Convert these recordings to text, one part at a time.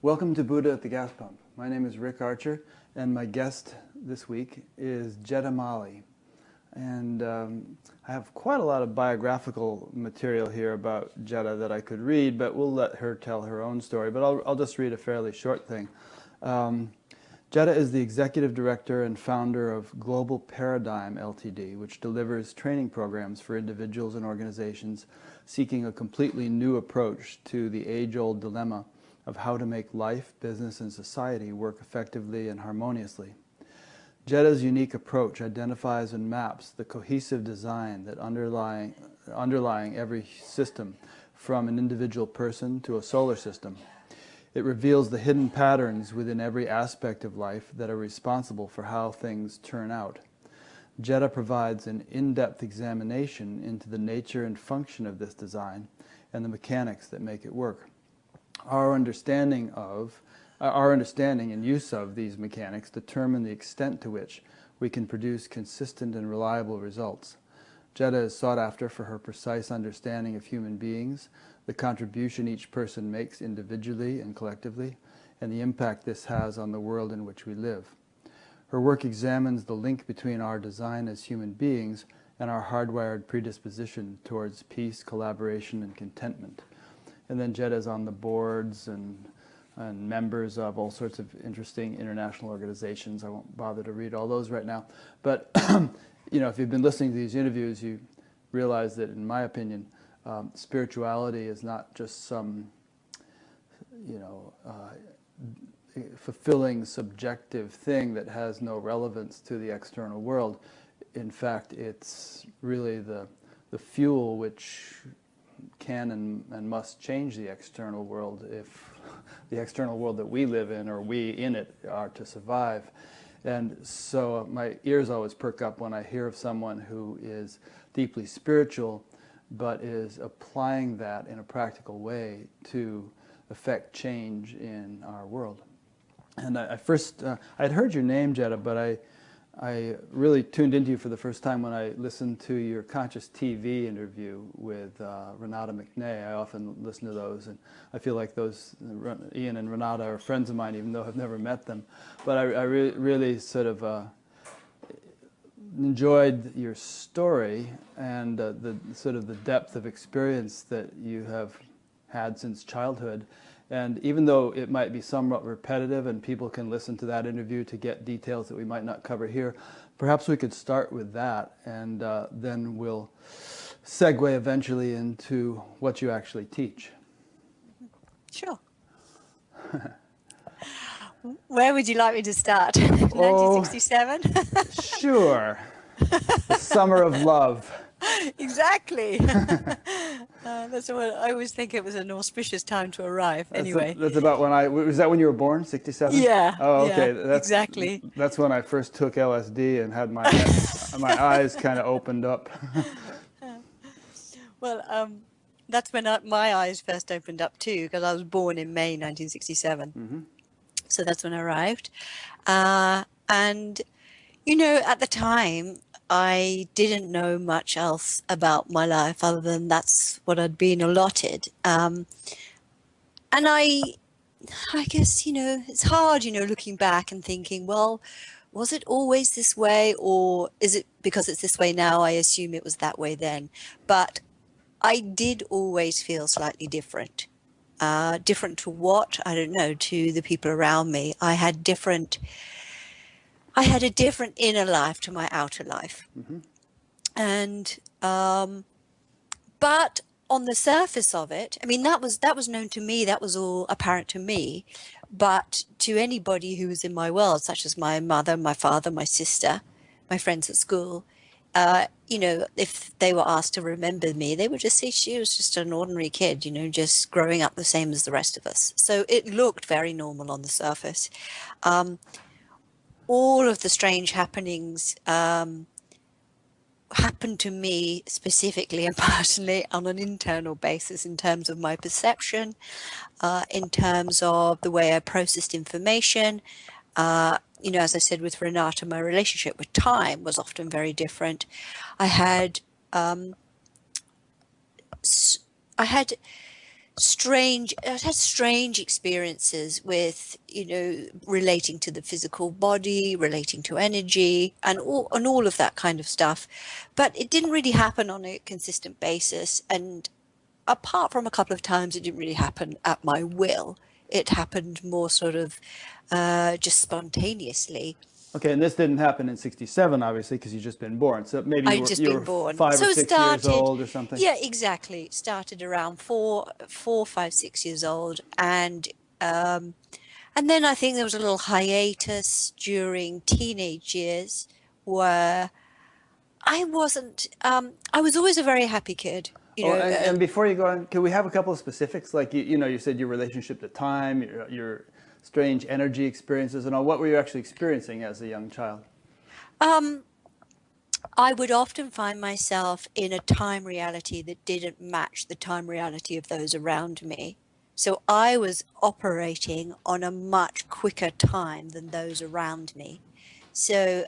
Welcome to Buddha at the Gas Pump. My name is Rick Archer, and my guest this week is Jeddah Mali. And I have quite a lot of biographical material here about Jeddah that I could read, but we'll let her tell her own story. But I'll just read a fairly short thing. Jeddah is the executive director and founder of Global Paradigm Ltd, which delivers training programs for individuals and organizations seeking a completely new approach to the age-old dilemma of how to make life, business, and society work effectively and harmoniously. Jeddah's unique approach identifies and maps the cohesive design that underlying every system, from an individual person to a solar system. It reveals the hidden patterns within every aspect of life that are responsible for how things turn out. Jeddah provides an in-depth examination into the nature and function of this design and the mechanics that make it work. Our understanding and use of these mechanics determine the extent to which we can produce consistent and reliable results. Jeddah is sought after for her precise understanding of human beings, the contribution each person makes individually and collectively, and the impact this has on the world in which we live. Her work examines the link between our design as human beings and our hardwired predisposition towards peace, collaboration, and contentment. And then Jeddah's on the boards and members of all sorts of interesting international organizations. I won't bother to read all those right now. But you know, if you've been listening to these interviews, you realize that, in my opinion, spirituality is not just some, fulfilling subjective thing that has no relevance to the external world. In fact, it's really the fuel which can and must change the external world if the external world that we live in, or we in it, are to survive. And so my ears always perk up when I hear of someone who is deeply spiritual but is applying that in a practical way to affect change in our world. And I'd heard your name, Jeddah, but I really tuned into you for the first time when I listened to your Conscious TV interview with Renata McNay. I often listen to those, and I feel like those, Ian and Renata, are friends of mine, even though I've never met them. But I really sort of enjoyed your story and the sort of the depth of experience that you have had since childhood. And even though it might be somewhat repetitive and people can listen to that interview to get details that we might not cover here, perhaps we could start with that, and then we'll segue eventually into what you actually teach. Sure. Where would you like me to start? 1967? Sure. The summer of love. Exactly. That's what I always think. It was an auspicious time to arrive. Anyway, that's about when was that when you were born? 67? Yeah. Oh, okay. Yeah, exactly. That's when I first took LSD and had my eyes kind of opened up. Well, that's when my eyes first opened up too, because I was born in May 1967. Mm-hmm. So that's when I arrived, and at the time, I didn't know much else about my life other than that's what I'd been allotted. And I guess, it's hard, looking back and thinking, well, was it always this way, or is it because it's this way now, I assume it was that way then? But I did always feel slightly different. Different to what? I don't know, to the people around me. I had a different inner life to my outer life. Mm-hmm. And but on the surface of it, I mean, that was known to me, that was all apparent to me. But to anybody who was in my world, such as my mother, my father, my sister, my friends at school, if they were asked to remember me, they would just say she was just an ordinary kid, just growing up the same as the rest of us. So it looked very normal on the surface. All of the strange happenings happened to me specifically and personally on an internal basis, in terms of my perception, in terms of the way I processed information. As I said with Renata, my relationship with time was often very different. I had I had strange experiences with, you know, relating to the physical body, relating to energy, and all of that kind of stuff. But it didn't really happen on a consistent basis. And apart from a couple of times, it didn't really happen at my will. It happened more sort of just spontaneously. Okay, and this didn't happen in '67, obviously, because you've just been born. So maybe I'd just you been were born. 5 or 6 years old or something. Yeah, exactly. It started around 5, 6 years old. And then I think there was a little hiatus during teenage years where I was always a very happy kid, you Oh, know. and before you go on, can we have a couple of specifics? Like, you know, you said your relationship to time, your strange energy experiences and all. What were you actually experiencing as a young child? Um, I would often find myself in a time reality that didn't match the time reality of those around me. So I was operating on a much quicker time than those around me. So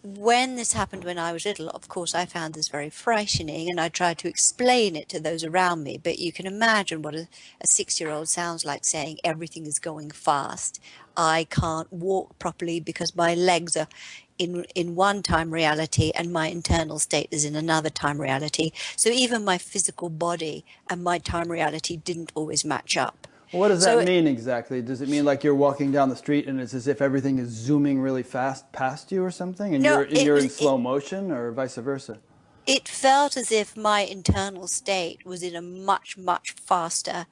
when this happened when I was little, of course, I found this very frightening, and I tried to explain it to those around me. But you can imagine what a 6-year-old sounds like, saying everything is going fast. I can't walk properly because my legs are in one time reality and my internal state is in another time reality. So even my physical body and my time reality didn't always match up. Well, what does that So mean exactly? Does it mean like you're walking down the street and it's as if everything is zooming really fast past you or something, and no, you're in slow motion, or vice versa? it felt as if my internal state was in a much, much faster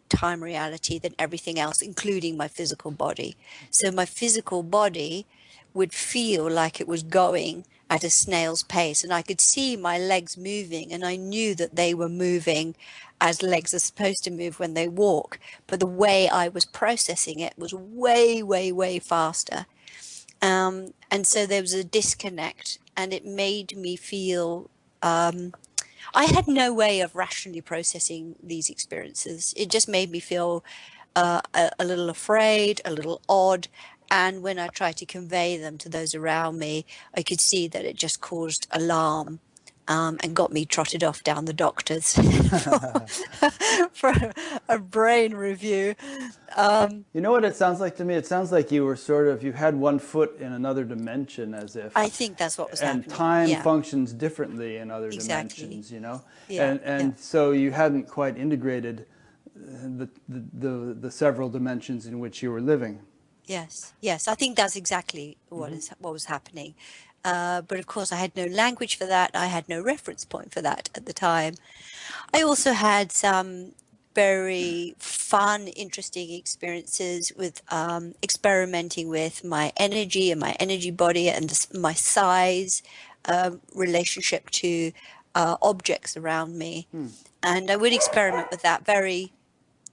time reality than everything else, including my physical body. So my physical body would feel like it was going at a snail's pace, and I could see my legs moving, and I knew that they were moving as legs are supposed to move when they walk. But the way I was processing it was way, way, way faster. And so there was a disconnect, and it made me feel I had no way of rationally processing these experiences. It just made me feel a little afraid, a little odd. And when I tried to convey them to those around me, I could see that it just caused alarm, and got me trotted off down the doctor's for a brain review. You know what it sounds like to me? It sounds like you were sort of, you had one foot in another dimension, as if. I think that's what was And happening. time Yeah, functions differently in other exactly. dimensions, you know? Yeah, yeah. And so you hadn't quite integrated the several dimensions in which you were living. Yes, yes, I think that's exactly what was happening. But of course, I had no language for that. I had no reference point for that at the time. I also had some very fun, interesting experiences with experimenting with my energy and my energy body and my size, relationship to objects around me. And I would experiment with that very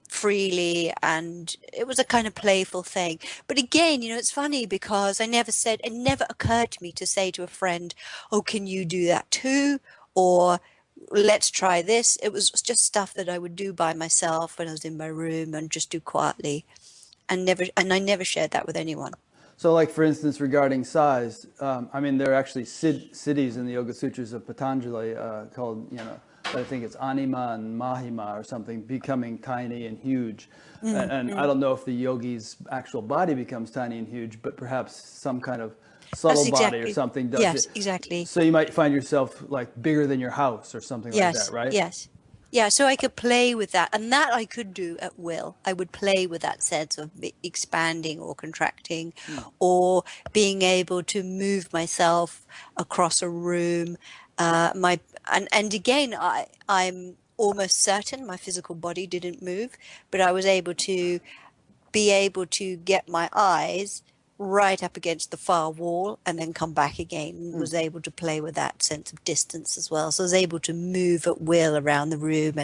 freely, and it was a kind of playful thing. But again, you know, it's funny because it never occurred to me to say to a friend, oh, can you do that too, or let's try this. It was just stuff that I would do by myself when I was in my room and just do quietly, and I never shared that with anyone. So, like, for instance, regarding size, I mean, there are actually cities in the Yoga Sutras of Patanjali called, you know, I think it's Anima and Mahima or something, becoming tiny and huge. And I don't know if the yogi's actual body becomes tiny and huge, but perhaps some kind of That's subtle body or exactly, something does yes, it. exactly. So you might find yourself like bigger than your house or something like that, Yes, right? yes. Yeah, so I could play with that, and that I could do at will. I would play with that sense of expanding or contracting, or being able to move myself across a room. And again, I'm almost certain my physical body didn't move, but I was able to get my eyes right up against the far wall and then come back again, and was able to play with that sense of distance as well. So I was able to move at will around the room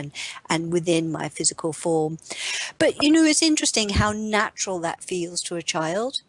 and within my physical form. But you know, it's interesting how natural that feels to a child.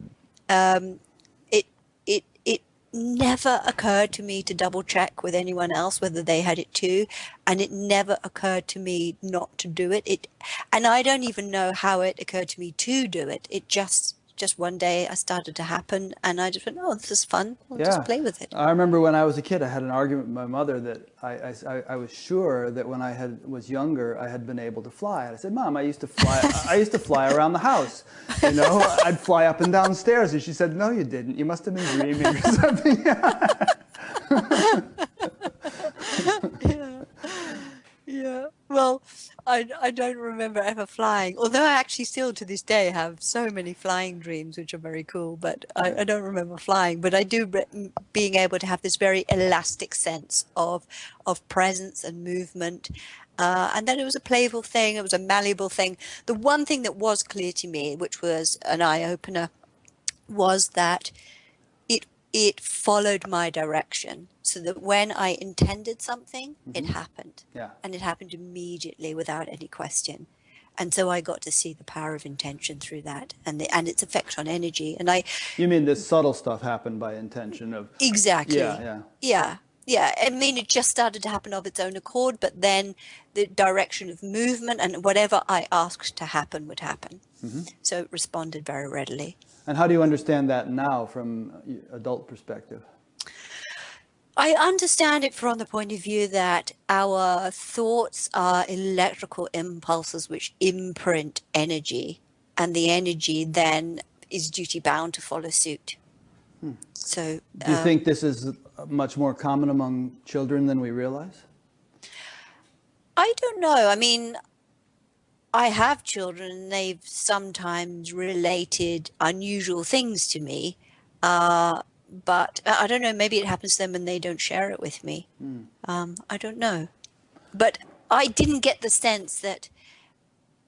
It it never occurred to me to double check with anyone else whether they had it too, and it never occurred to me not to do it. And I don't even know how it occurred to me to do it. It just just one day I started to happen, and I just went, oh, this is fun. I'll Yeah. just play with it. I remember when I was a kid, I had an argument with my mother that I was sure that when I was younger, I had been able to fly. I said, Mom, I used to fly around the house. You know, I'd fly up and down stairs. And she said, no, you didn't. You must have been dreaming or something. Yeah. Yeah. Well, I don't remember ever flying, although I actually still to this day have so many flying dreams, which are very cool, but I don't remember flying. But I do being able to have this very elastic sense of presence and movement. And then it was a playful thing. It was a malleable thing. The one thing that was clear to me, which was an eye-opener, was that it followed my direction, so that when I intended something, it happened. Yeah. And it happened immediately without any question. And so I got to see the power of intention through that, and its effect on energy. And You mean this subtle stuff happened by intention of... Exactly. Yeah. Yeah. I mean, it just started to happen of its own accord, but then the direction of movement and whatever I asked to happen would happen. So it responded very readily. And how do you understand that now from adult perspective? I understand it from the point of view that our thoughts are electrical impulses which imprint energy, and the energy then is duty bound to follow suit. So, do you think this is much more common among children than we realize? I don't know. I mean, I have children, and they've sometimes related unusual things to me, but I don't know, maybe it happens to them and they don't share it with me. I don't know. But I didn't get the sense that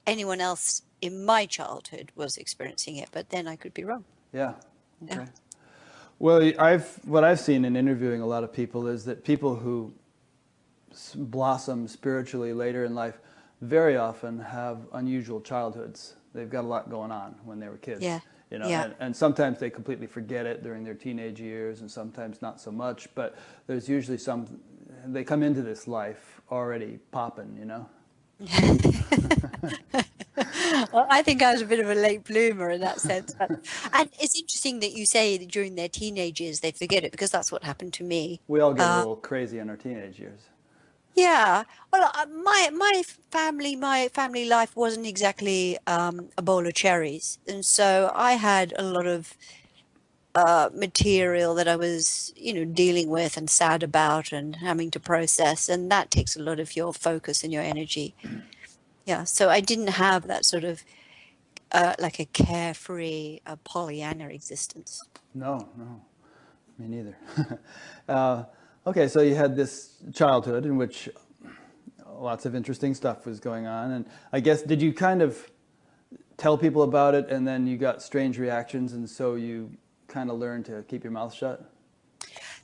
anyone else in my childhood was experiencing it, but then I could be wrong. Yeah. Okay. Yeah. Well, what I've seen in interviewing a lot of people is that people who blossom spiritually later in life very often have unusual childhoods. They've got a lot going on when they were kids. Yeah. You know, Yeah. and sometimes they completely forget it during their teenage years, and sometimes not so much, but there's usually they come into this life already popping, you know? Well, I think I was a bit of a late bloomer in that sense. And it's interesting that you say that during their teenage years they forget it, because that's what happened to me. We all get a little crazy in our teenage years. Yeah. Well, my family life wasn't exactly a bowl of cherries, and so I had a lot of material that I was, dealing with and sad about and having to process, and that takes a lot of your focus and your energy. Yeah. So I didn't have that sort of like a carefree Pollyanna existence. No, me neither. Okay, so you had this childhood in which lots of interesting stuff was going on, and I guess, did you kind of tell people about it and then you got strange reactions, and so you kind of learned to keep your mouth shut?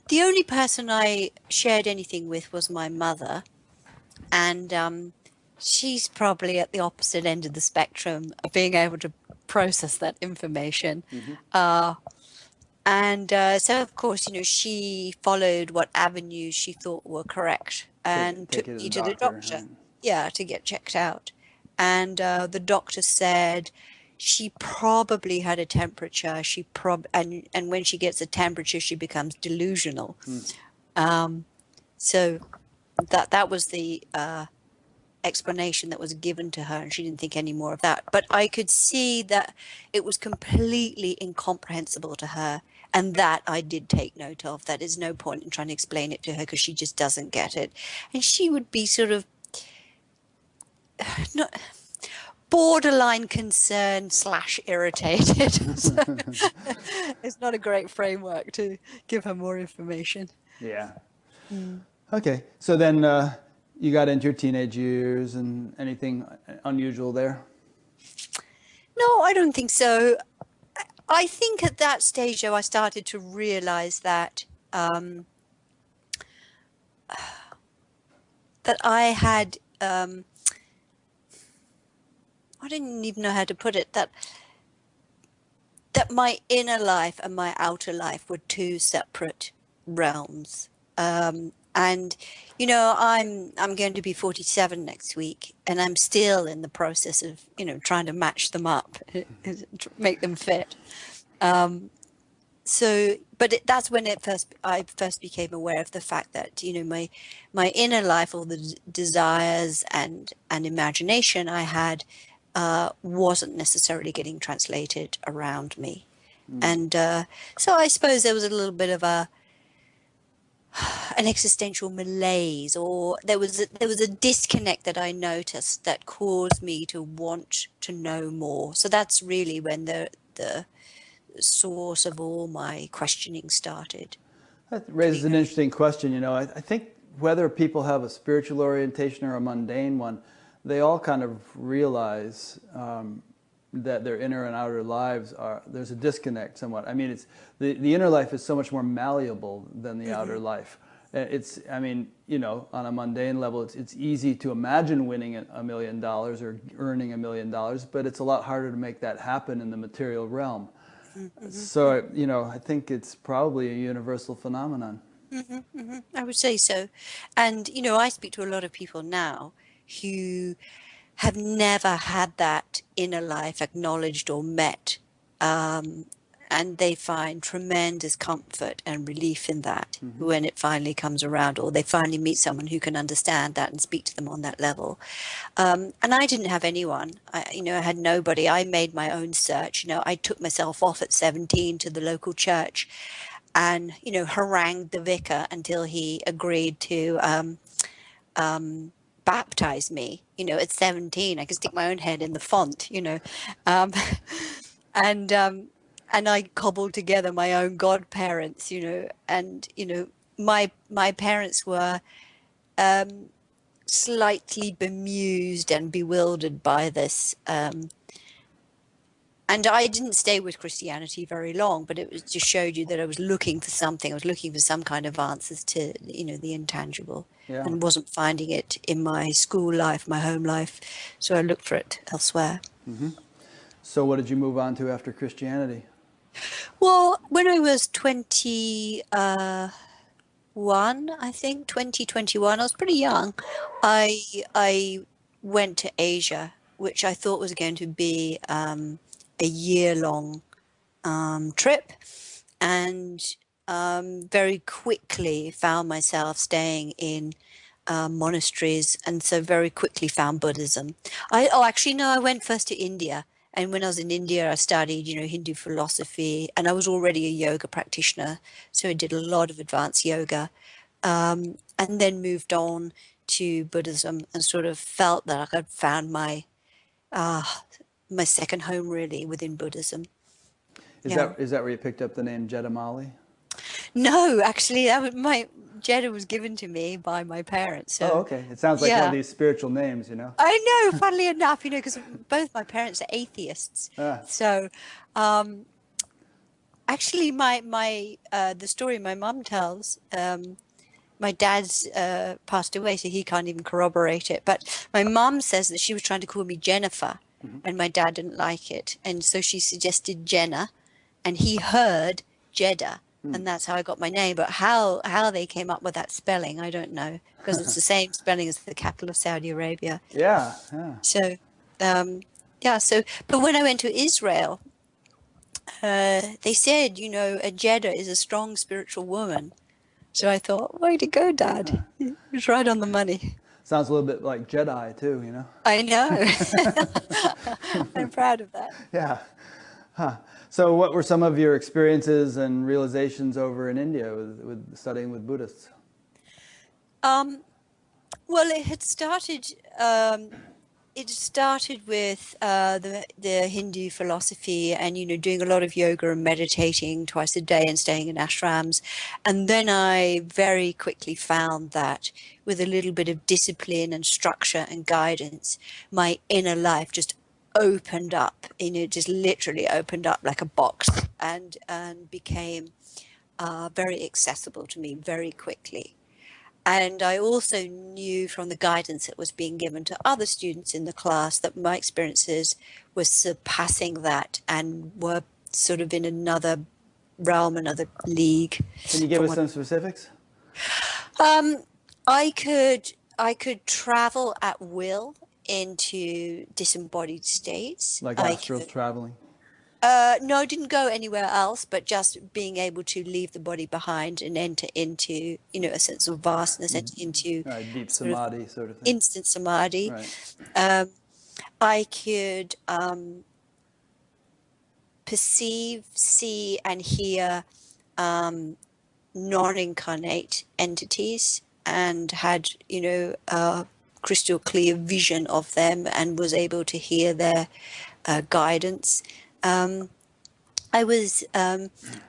The only person I shared anything with was my mother, and she's probably at the opposite end of the spectrum of being able to process that information. And so, of course, she followed what avenues she thought were correct and took me to the doctor. Yeah, to get checked out. And the doctor said she probably had a temperature. And when she gets a temperature, she becomes delusional. So that was the explanation that was given to her, and she didn't think any more of that. But I could see that it was completely incomprehensible to her, and that I did take note of. That is no point in trying to explain it to her, because she just doesn't get it, and she would be sort of not borderline concerned / irritated. So it's not a great framework to give her more information. Yeah. Okay, so then you got into your teenage years, and anything unusual there? No, I don't think so. I think at that stage, though, I started to realize that that I had, I didn't even know how to put it, that my inner life and my outer life were two separate realms. And, you know, I'm going to be 47 next week, and I'm still in the process of, you know, trying to match them up, make them fit. So, but that's when I first became aware of the fact that, you know, my inner life, all the desires and imagination I had, wasn't necessarily getting translated around me. And so I suppose there was a little bit of an existential malaise, or there was a disconnect that I noticed that caused me to want to know more. So that's really when the source of all my questioning started. That raises an interesting question. You know, I think whether people have a spiritual orientation or a mundane one, they all kind of realize that their inner and outer lives there's a disconnect somewhat. I mean, it's the inner life is so much more malleable than the outer life. I mean, you know, on a mundane level, it's easy to imagine winning $1 million or earning $1 million, but it's a lot harder to make that happen in the material realm. So, you know, I think it's probably a universal phenomenon. I would say so. And, you know, I speak to a lot of people now who have never had that inner life acknowledged or met. And they find tremendous comfort and relief in that when it finally comes around, or they finally meet someone who can understand that and speak to them on that level. And I didn't have anyone, you know, I had nobody. I made my own search. You know, I took myself off at 17 to the local church and, you know, harangued the vicar until he agreed to baptize me. You know, at 17, I could stick my own head in the font, you know. And I cobbled together my own godparents, you know, and, you know, my parents were slightly bemused and bewildered by this. And I didn't stay with Christianity very long, but it was just showed you that I was looking for something. I was looking for some kind of answers to, you know, the intangible, and wasn't finding it in my school life, my home life. So I looked for it elsewhere. So what did you move on to after Christianity? Well, when I was 21, I think 2021, I was pretty young. I went to Asia, which I thought was going to be a year-long trip, and very quickly found myself staying in monasteries, and so very quickly found Buddhism. Actually, no, I went first to India. And when I was in India, I studied, you know, Hindu philosophy, and I was already a yoga practitioner. So I did a lot of advanced yoga, and then moved on to Buddhism and sort of felt that I had found my second home really within Buddhism. Is that where you picked up the name Jeddah Mali? No, actually, Jeddah was given to me by my parents. So, oh, okay. It sounds like one of these spiritual names, you know. I know, funnily enough, you know, because both my parents are atheists. So, actually, the story my mum tells, my dad's passed away, so he can't even corroborate it. But my mum says that she was trying to call me Jennifer, and my dad didn't like it, and so she suggested Jenna, and he heard Jeddah. And that's how I got my name. But how they came up with that spelling, I don't know, because it's the same spelling as the capital of Saudi Arabia. Yeah. So, but when I went to Israel, they said, you know, a Jeddah is a strong spiritual woman. So I thought, way to go, Dad. It was right on the money. Sounds a little bit like Jedi too, you know. I know. I'm proud of that. Yeah. So what were some of your experiences and realizations over in India with studying with Buddhists? Well, it had started. It started with the Hindu philosophy, and, you know, doing a lot of yoga and meditating twice a day and staying in ashrams. And then I very quickly found that with a little bit of discipline and structure and guidance, my inner life just opened up, you know, just literally opened up like a box, and became very accessible to me very quickly. And I also knew from the guidance that was being given to other students in the class that my experiences were surpassing that and were sort of in another realm, another league. Can you give us some specifics? Um, I could travel at will into disembodied states. Like I astral could. traveling? No, I didn't go anywhere else, but just being able to leave the body behind and enter into, a sense of vastness, enter into Right, deep sort of samadhi sort of thing. instant samadhi. Right. Um, I could perceive, see, and hear non-incarnate entities, and had, a crystal clear vision of them, and was able to hear their guidance. I was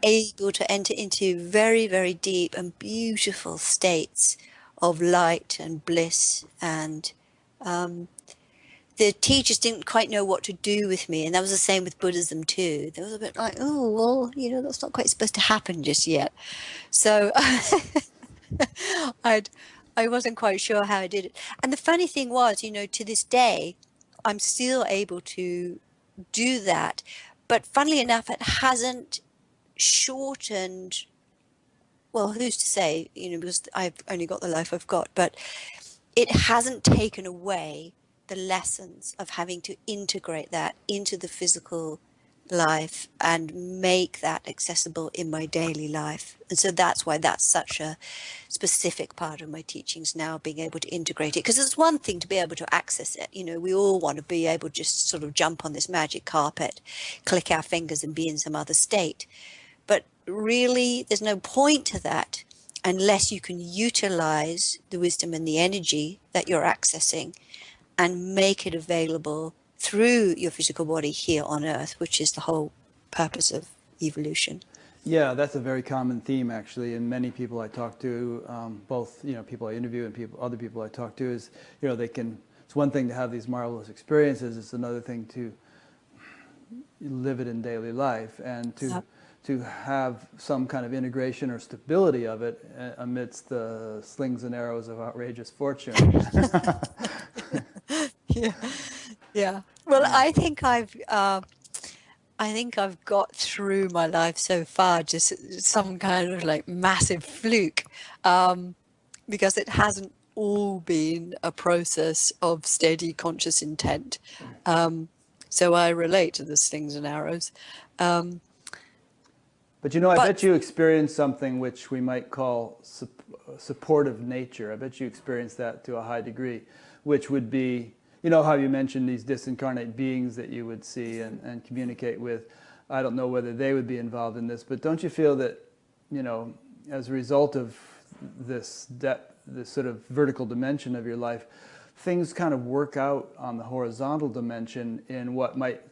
able to enter into very, very deep and beautiful states of light and bliss. And the teachers didn't quite know what to do with me. And that was the same with Buddhism too. They was a bit like, oh, well, that's not quite supposed to happen just yet. So I'd, I wasn't quite sure how I did it. And the funny thing was, to this day, I'm still able to do that. But funnily enough, it hasn't shortened, well, who's to say, because I've only got the life I've got, but it hasn't taken away the lessons of having to integrate that into the physical life and make that accessible in my daily life. And so that's why that's such a specific part of my teachings now, being able to integrate it. Because it's one thing to be able to access it. We all want to be able to just sort of jump on this magic carpet, click our fingers and be in some other state. But really, there's no point to that unless you can utilize the wisdom and the energy that you're accessing and make it available through your physical body here on Earth, which is the whole purpose of evolution. Yeah, that's a very common theme, actually, and many people I talk to, both people I interview and other people I talk to, is they can. It's one thing to have these marvelous experiences; it's another thing to live it in daily life, and to have some kind of integration or stability of it amidst the slings and arrows of outrageous fortune. Yeah, yeah. Well, I think I've got through my life so far just some kind of like massive fluke, because it hasn't all been a process of steady conscious intent. So I relate to the slings and arrows. But I But bet you experienced something which we might call supportive nature. I bet you experienced that to a high degree, which would be, how you mentioned these disincarnate beings that you would see and communicate with. I don't know whether they would be involved in this, but don't you feel that, as a result of this sort of vertical dimension of your life, things kind of work out on the horizontal dimension in what might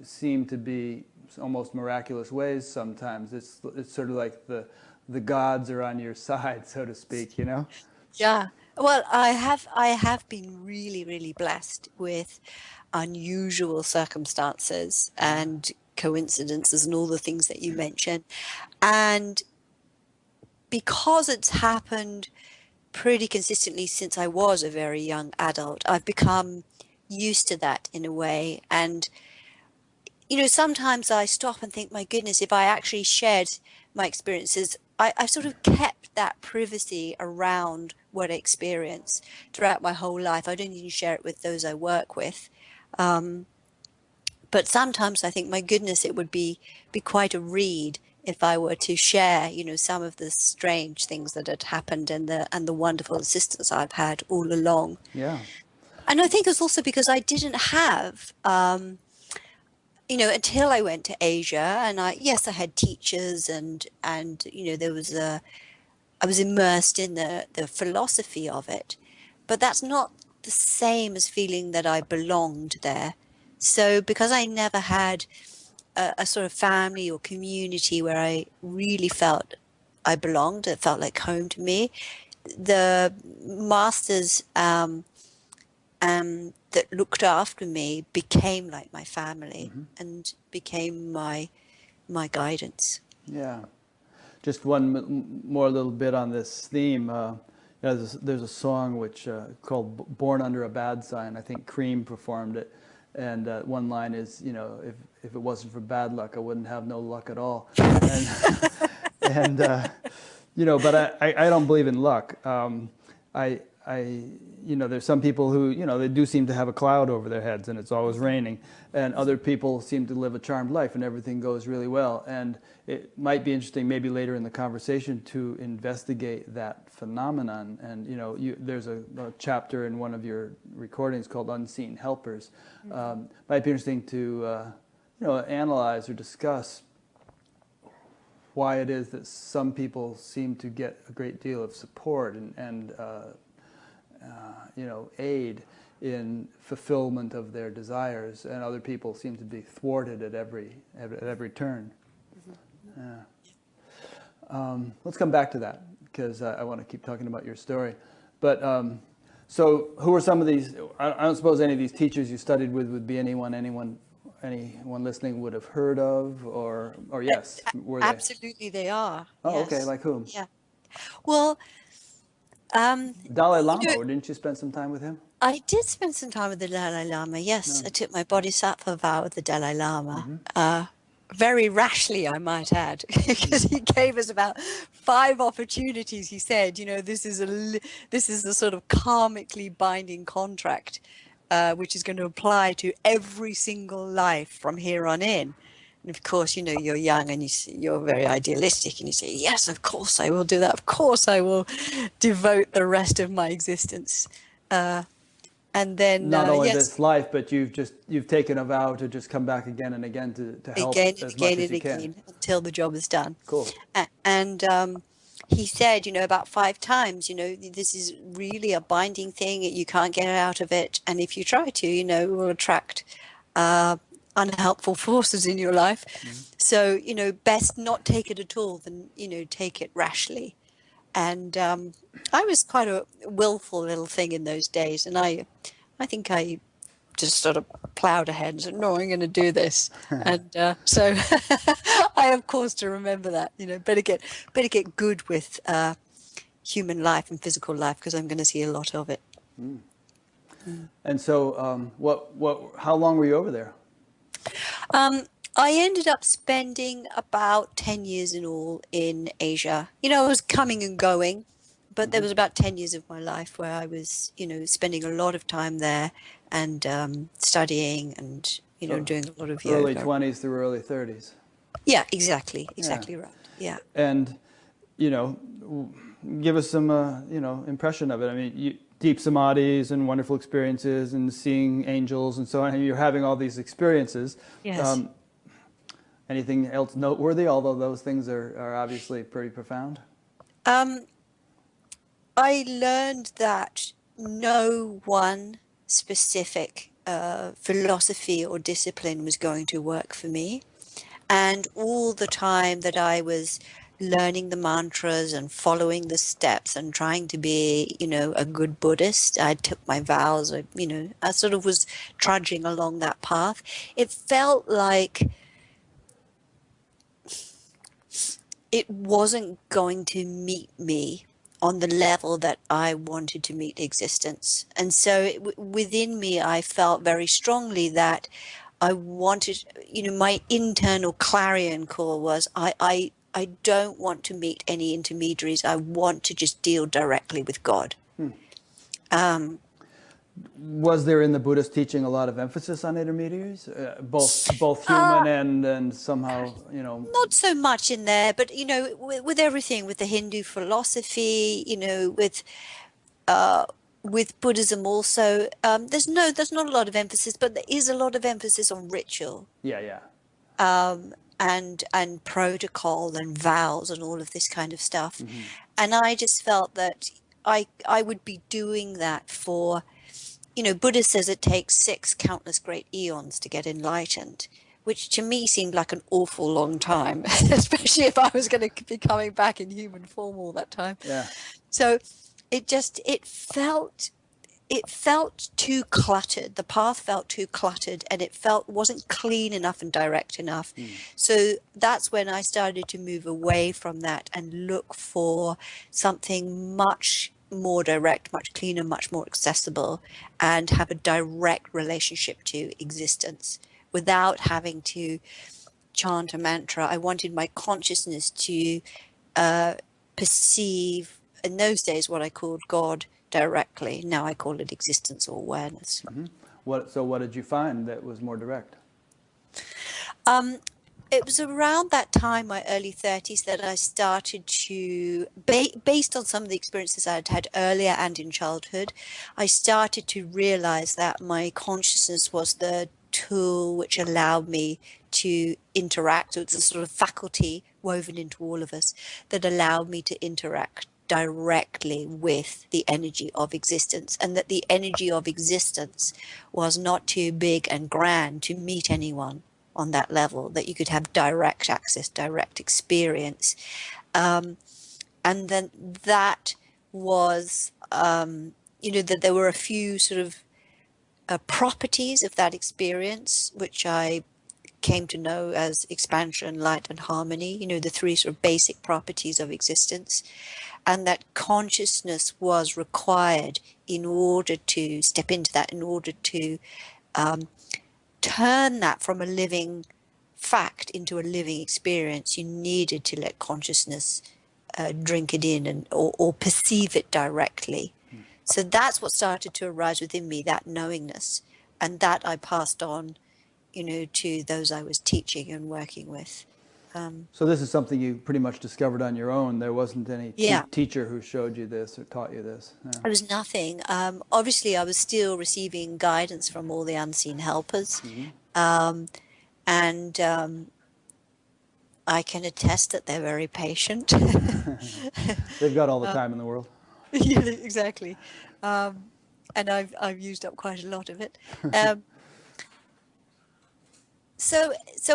seem to be almost miraculous ways sometimes. It's sort of like the gods are on your side, so to speak, yeah, well, I have been really, really blessed with unusual circumstances and coincidences and all the things that you mentioned. And because it's happened pretty consistently since I was a very young adult, I've become used to that in a way. And sometimes I stop and think, my goodness, if I actually shared my experiences, I've sort of kept that privacy around what I experience throughout my whole life. I don't even share it with those I work with. But sometimes I think, my goodness, it would be quite a read if I were to share, some of the strange things that had happened, and the wonderful assistance I've had all along. Yeah. And I think it's also because I didn't have, until I went to Asia, and I had teachers, and I was immersed in the philosophy of it, but that's not the same as feeling that I belonged there. So because I never had a sort of family or community where I really felt I belonged, it felt like home to me, the masters that looked after me became like my family, and became my guidance. Yeah. Just one more little bit on this theme. There's a song which called "Born Under a Bad Sign." I think Cream performed it, and one line is, if it wasn't for bad luck, I wouldn't have no luck at all. And and But I don't believe in luck. There's some people who, they do seem to have a cloud over their heads and it's always raining. And other people seem to live a charmed life and everything goes really well. And it might be interesting maybe later in the conversation to investigate that phenomenon. And, there's a chapter in one of your recordings called Unseen Helpers. Might be interesting to, analyze or discuss why it is that some people seem to get a great deal of support and aid in fulfillment of their desires, and other people seem to be thwarted at every turn. Let's come back to that because I want to keep talking about your story. But so, who are some of these? I don't suppose any of these teachers you studied with would be anyone listening would have heard of, or yes, were they? Absolutely, they are. Oh, yes. Okay. Like whom? Yeah. Well, Dalai Lama. Didn't you spend some time with him? I did spend some time with the Dalai Lama. Yes, I took my Bodhisattva vow with the Dalai Lama. Very rashly, I might add, because he gave us about 5 opportunities. He said, this is a sort of karmically binding contract, which is going to apply to every single life from here on in. And of course, you're young and you're very idealistic and you say, yes, of course I will do that. Of course I will devote the rest of my existence. And then not only yes, this life, but you've taken a vow to just come back again and again to help again as and much again as and you can. again until the job is done. Cool. And he said, about 5 times, this is really a binding thing. You can't get out of it. And if you try to, it will attract unhelpful forces in your life. So, best not take it at all than, take it rashly. And I was quite a willful little thing in those days. And I think I just sort of plowed ahead and said, no, I'm going to do this. And so I have cause to remember that, better get good with human life and physical life because I'm going to see a lot of it. And so how long were you over there? I ended up spending about 10 years in all in Asia. I was coming and going, but there was about 10 years of my life where I was, spending a lot of time there and studying and, doing a lot of yoga. Early 20s through early 30s. Yeah, exactly right. Yeah. And, give us some, impression of it. I mean, deep samadhis and wonderful experiences and seeing angels and so on. And you're having all these experiences. Yes. Anything else noteworthy, although those things are obviously pretty profound? I learned that no one specific philosophy or discipline was going to work for me. And all the time that I was learning the mantras and following the steps and trying to be, a good Buddhist, I took my vows, I sort of was trudging along that path. It felt like it wasn't going to meet me on the level that I wanted to meet existence. And so within me, I felt very strongly that I wanted, my internal clarion call was, I don't want to meet any intermediaries. I want to just deal directly with God. Was there in the Buddhist teaching a lot of emphasis on intermediaries, both human and somehow, Not so much in there, but with everything, with the Hindu philosophy, with Buddhism also, there's not a lot of emphasis, but there is a lot of emphasis on ritual. Yeah. And protocol and vows and all of this kind of stuff. And I just felt that I would be doing that for, Buddha says it takes 6 countless great eons to get enlightened, which to me seemed like an awful long time, especially if I was going to be coming back in human form all that time. Yeah. So it felt too cluttered. The path felt too cluttered and it wasn't clean enough and direct enough. So that's when I started to move away from that and look for something much more direct, much cleaner, much more accessible, and have a direct relationship to existence without having to chant a mantra. I wanted my consciousness to perceive, in those days, what I called God directly. Now I call it existence or awareness. So what did you find that was more direct? It was around that time, my early 30s, that I started to, based on some of the experiences I'd had earlier and in childhood, I started to realize that my consciousness was the tool which allowed me to interact. So it's a sort of faculty woven into all of us that allowed me to interact directly with the energy of existence, and that the energy of existence was not too big and grand to meet anyone on that level, that you could have direct access, direct experience. And then that was, that there were a few sort of properties of that experience, which I came to know as expansion, light, and harmony, the three sort of basic properties of existence. And that consciousness was required in order to step into that, in order to turn that from a living fact into a living experience. You needed to let consciousness drink it in or perceive it directly. So that's what started to arise within me, that knowingness, and that I passed on, to those I was teaching and working with. So this is something you pretty much discovered on your own. There wasn't any teacher who showed you this or taught you this. It was nothing. Obviously, I was still receiving guidance from all the unseen helpers. And I can attest that they're very patient. They've got all the time in the world. Yeah, exactly. And I've used up quite a lot of it. So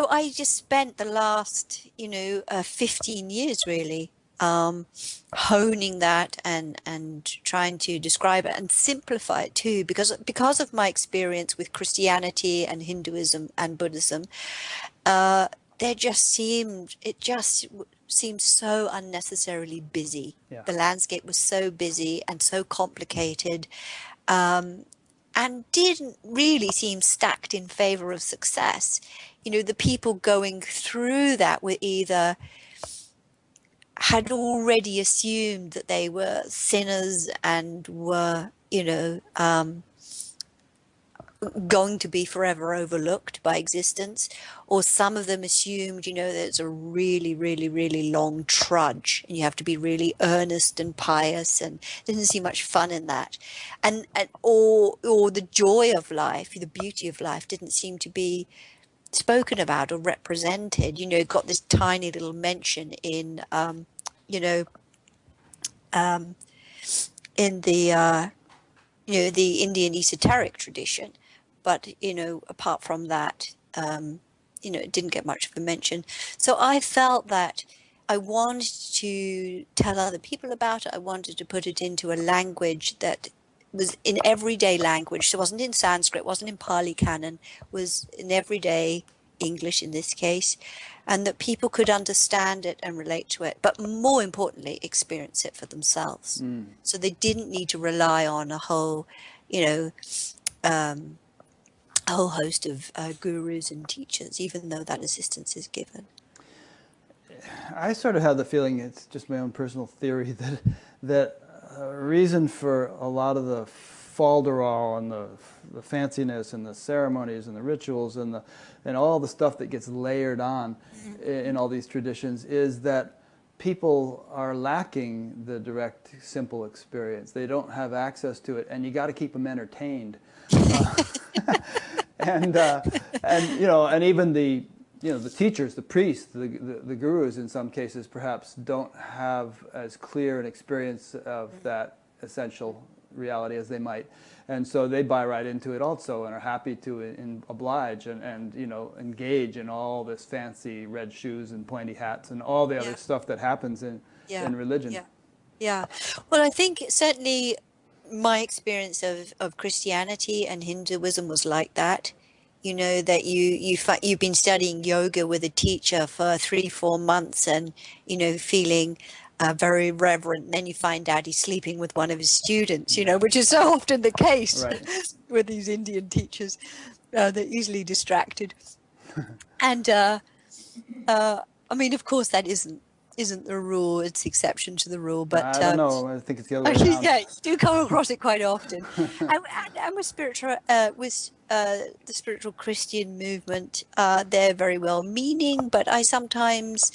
I just spent the last, 15 years really honing that and trying to describe it and simplify it too, because of my experience with Christianity and Hinduism and Buddhism. It just seemed so unnecessarily busy. Yeah. The landscape was so busy and so complicated, and didn't really seem stacked in favor of success. The people going through that were either had already assumed that they were sinners and were, going to be forever overlooked by existence, or some of them assumed, that it's a really, really, really long trudge and you have to be really earnest and pious, and didn't see much fun in that, or the joy of life, the beauty of life didn't seem to be spoken about or represented. Got this tiny little mention in in the the Indian esoteric tradition, but apart from that, it didn't get much of a mention. So I felt that I wanted to tell other people about it. I wanted to put it into a language that was in everyday language. So it wasn't in Sanskrit, wasn't in Pali Canon, was in everyday English in this case, and that people could understand it and relate to it, but more importantly, experience it for themselves. So they didn't need to rely on a whole, a whole host of gurus and teachers, even though that assistance is given. I sort of have the feeling, it's just my own personal theory, that a reason for a lot of the falderall and the fanciness and the ceremonies and the rituals and all the stuff that gets layered on in all these traditions is that people are lacking the direct, simple experience. They don't have access to it, and you got to keep them entertained. And even the teachers, the priests, the gurus in some cases perhaps don't have as clear an experience of that essential reality as they might, and so they buy right into it also and are happy to oblige and engage in all this fancy red shoes and pointy hats and all the other stuff that happens in religion. Well, I think certainly my experience of Christianity and Hinduism was like that. That you've been studying yoga with a teacher for 3-4 months and feeling very reverent, and then you find out he's sleeping with one of his students, which is so often the case with these Indian teachers. They're easily distracted. And I mean, of course, that isn't isn't the rule, it's the exception to the rule. But I don't know. I think it's the other way around. yeah, you do come across it quite often. And with spiritual, the spiritual Christian movement, they're very well meaning, but I sometimes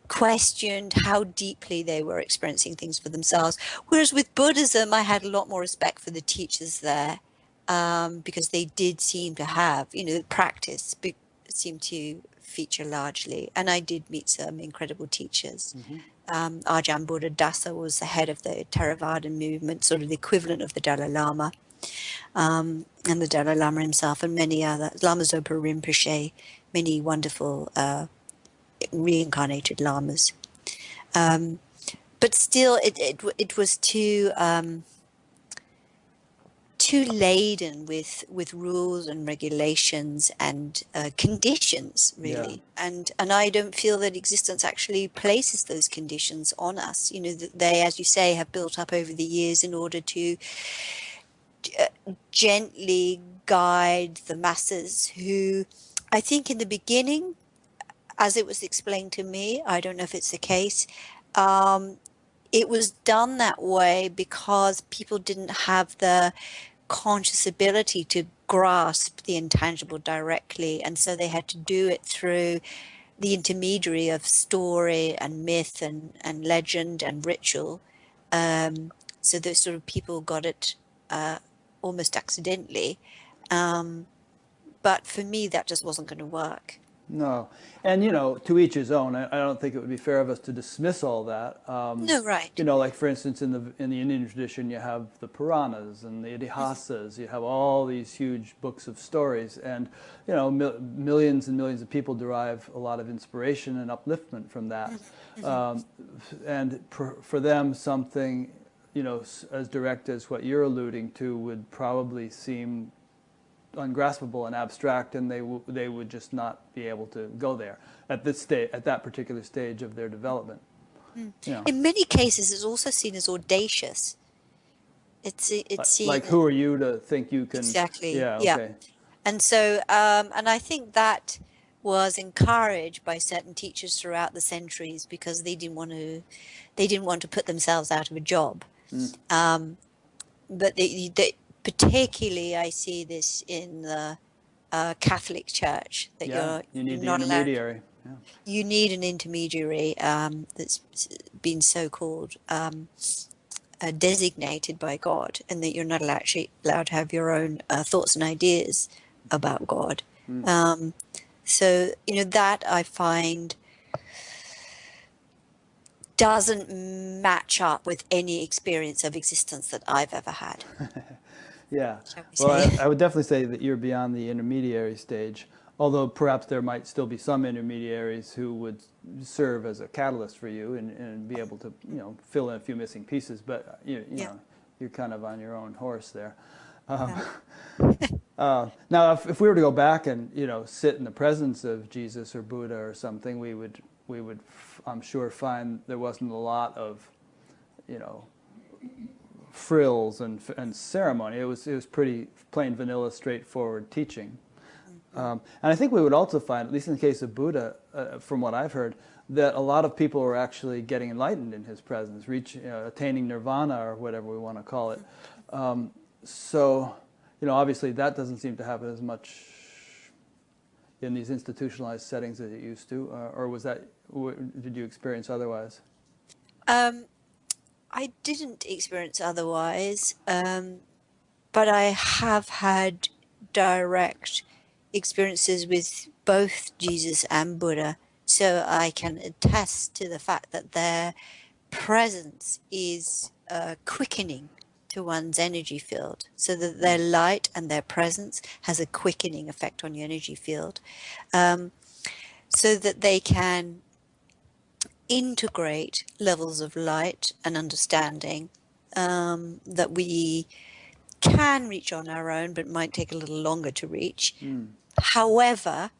questioned how deeply they were experiencing things for themselves. Whereas with Buddhism, I had a lot more respect for the teachers there, because they did seem to have, practice seemed to feature largely. And I did meet some incredible teachers. Ajahn Buddha Dasa was the head of the Theravada movement, sort of the equivalent of the Dalai Lama, and the Dalai Lama himself, and many other, Lama Zopa Rinpoche, many wonderful reincarnated lamas. But still, it was too laden with rules and regulations and conditions, really. Yeah. And I don't feel that existence actually places those conditions on us. They, as you say, have built up over the years in order to gently guide the masses who, I think in the beginning, as it was explained to me, I don't know if it's the case, it was done that way because people didn't have the conscious ability to grasp the intangible directly, and so they had to do it through the intermediary of story and myth and legend and ritual. So those sort of people got it almost accidentally. But for me, that just wasn't going to work. No. And, to each his own. I don't think it would be fair of us to dismiss all that. No, right. Like, for instance, in the Indian tradition, you have the Puranas and the Idihasas. You have all these huge books of stories. And, millions and millions of people derive a lot of inspiration and upliftment from that. And for them, something, as direct as what you're alluding to would probably seem ungraspable and abstract, and they would just not be able to go there at that particular stage of their development. In many cases, it's also seen as audacious. It's seen like, who are you to think you can? Exactly. Yeah. Okay. And so, and I think that was encouraged by certain teachers throughout the centuries because they didn't want to put themselves out of a job. But they particularly, I see this in the Catholic Church, that you need not the intermediary. You need an intermediary that's been so-called designated by God, and that you're not allowed to have your own thoughts and ideas about God. So, that I find doesn't match up with any experience of existence that I've ever had. Yeah. Well, I would definitely say that you're beyond the intermediary stage, although perhaps there might still be some intermediaries who would serve as a catalyst for you and be able to, fill in a few missing pieces. But, you're kind of on your own horse there. Now, if we were to go back and, sit in the presence of Jesus or Buddha or something, we would, I'm sure, find there wasn't a lot of, frills and ceremony. It was pretty plain vanilla, straightforward teaching. And I think we would also find, at least in the case of Buddha, from what I've heard, that a lot of people were actually getting enlightened in his presence, attaining nirvana or whatever we want to call it. So, obviously that doesn't seem to happen as much in these institutionalized settings as it used to, or did you experience otherwise? I didn't experience otherwise, but I have had direct experiences with both Jesus and Buddha, so I can attest to the fact that their presence is quickening to one's energy field, so that their light and their presence has a quickening effect on your energy field, so that they can integrate levels of light and understanding that we can reach on our own, but might take a little longer to reach. However,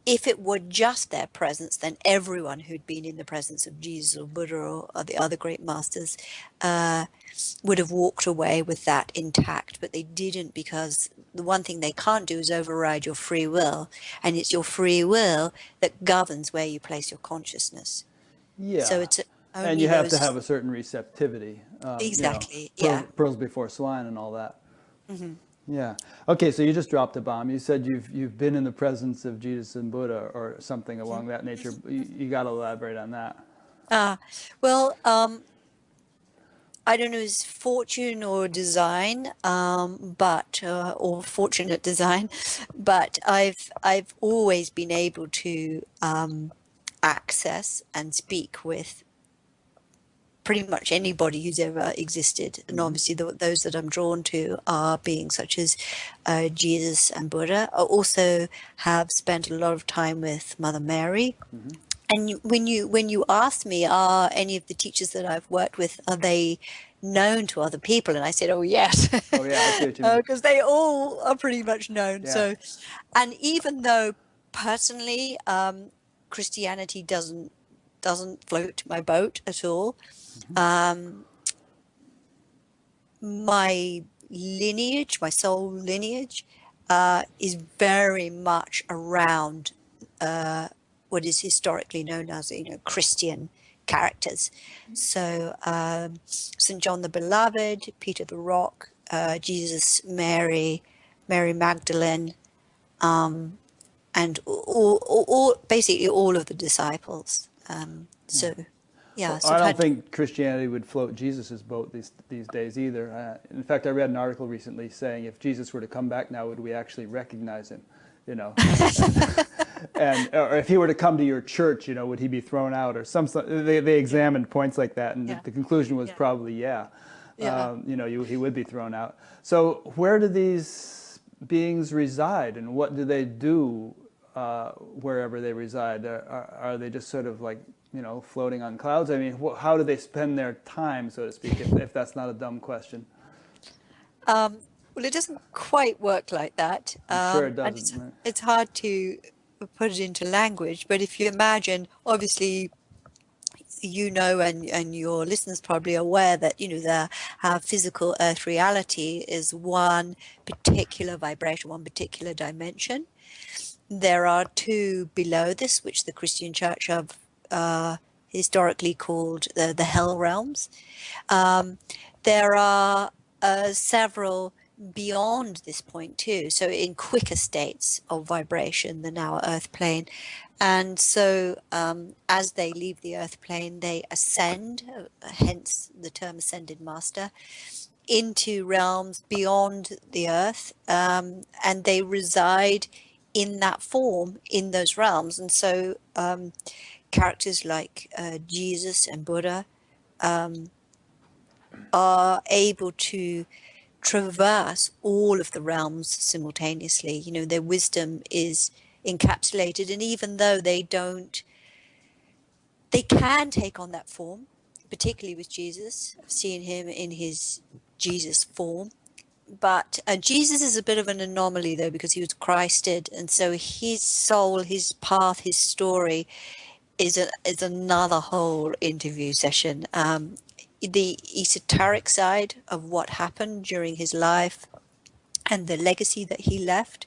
if it were just their presence, then everyone who'd been in the presence of Jesus or Buddha or the other great masters would have walked away with that intact, but they didn't, because the one thing they can't do is override your free will, and it's your free will that governs where you place your consciousness. So Yeah. it's And only you have to those. have a certain receptivity, Exactly, yeah. pearls before swine and all that. Mm-hmm. Yeah. Okay, so you just dropped a bomb. You said you've been in the presence of Jesus and Buddha or something along that nature. You got to elaborate on that. Well, I don't know, it's fortune or design, but or fortunate design, but I've always been able to access and speak with pretty much anybody who's ever existed. And obviously those that I'm drawn to are beings such as Jesus and Buddha. I also have spent a lot of time with Mother Mary. And when you asked me, are any of the teachers that I've worked with, are they known to other people? And I said, oh yes, Oh yeah, I see what you mean. because they all are pretty much known. Yeah. So, and even though personally, Christianity doesn't float my boat at all, my lineage, my soul lineage, is very much around what is historically known as, Christian characters. So St. John the Beloved, Peter the Rock, Jesus, Mary, Mary Magdalene, and basically all of the disciples. So, yeah, Well, so I I've don't had. think Christianity would float Jesus's boat these days either. In fact, I read an article recently saying if Jesus were to come back now, would we actually recognize him? You know, and or if he were to come to your church, would he be thrown out or some? They examined points like that, and Yeah. the conclusion was Yeah. probably yeah. Yeah. He would be thrown out. So where do these beings reside, and what do they do wherever they reside? Are they just sort of like floating on clouds? I mean, how do they spend their time, so to speak? If that's not a dumb question. Well, it doesn't quite work like that, I'm sure it and doesn't. it's hard to put it into language. But if you imagine, obviously, and your listeners probably are aware that our physical earth reality is one particular vibration, one particular dimension. There are two below this, which the Christian Church have historically called the hell realms. There are several beyond this point too, so in quicker states of vibration than our earth plane. And so as they leave the earth plane, they ascend, hence the term ascended master, into realms beyond the earth, and they reside in that form in those realms. And so characters like Jesus and Buddha are able to traverse all of the realms simultaneously. Their wisdom is encapsulated, and even though they can take on that form, particularly with Jesus. I've seen him in his Jesus form. But Jesus is a bit of an anomaly, though, because he was Christed, and so his soul, his path, his story is another whole interview session. The esoteric side of what happened during his life and the legacy that he left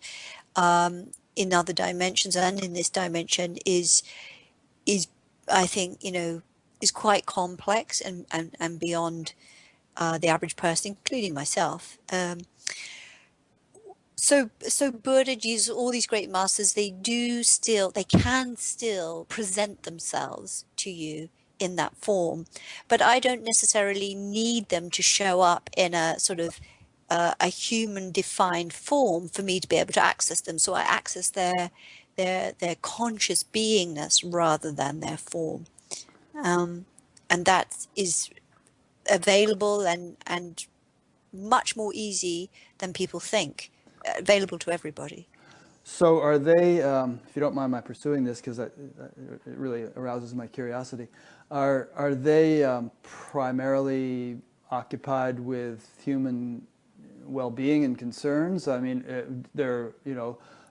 in other dimensions and in this dimension is I think is quite complex and beyond the average person, including myself. So Buddha, Jesus, all these great masters, they can still present themselves to you in that form, but I don't necessarily need them to show up in a sort of a human defined form for me to be able to access them. So I access their conscious beingness rather than their form, and that is available and much more easy than people think, available to everybody. So are they, if you don't mind my pursuing this, because it really arouses my curiosity, are they primarily occupied with human well-being and concerns? I mean, they're,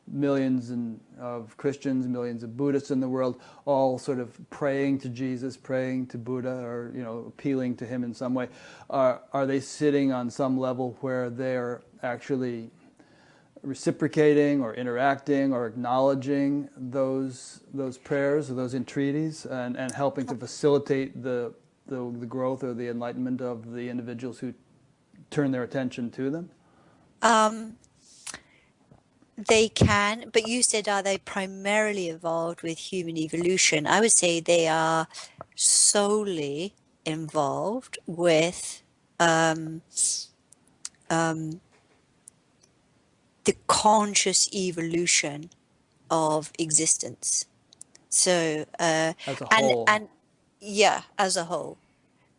millions of Christians, millions of Buddhists in the world, all sort of praying to Jesus, praying to Buddha, or appealing to him in some way. Are they sitting on some level where they're actually reciprocating or interacting or acknowledging those prayers or those entreaties, and helping to facilitate the growth or the enlightenment of the individuals who turn their attention to them? They can, but you said, are they primarily involved with human evolution? I would say they are solely involved with the conscious evolution of existence. So As a whole. and yeah, as a whole.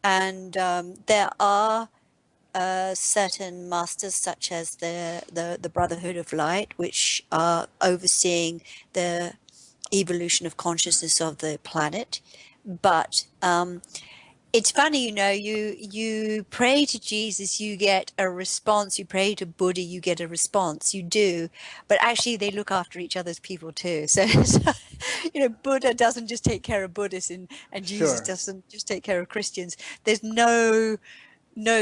And there are certain masters, such as the Brotherhood of Light, which are overseeing the evolution of consciousness of the planet. But it's funny, you pray to Jesus, you get a response. You pray to Buddha, you get a response. You do, but actually they look after each other's people too. So Buddha doesn't just take care of Buddhists, and Jesus Sure. doesn't just take care of Christians. There's no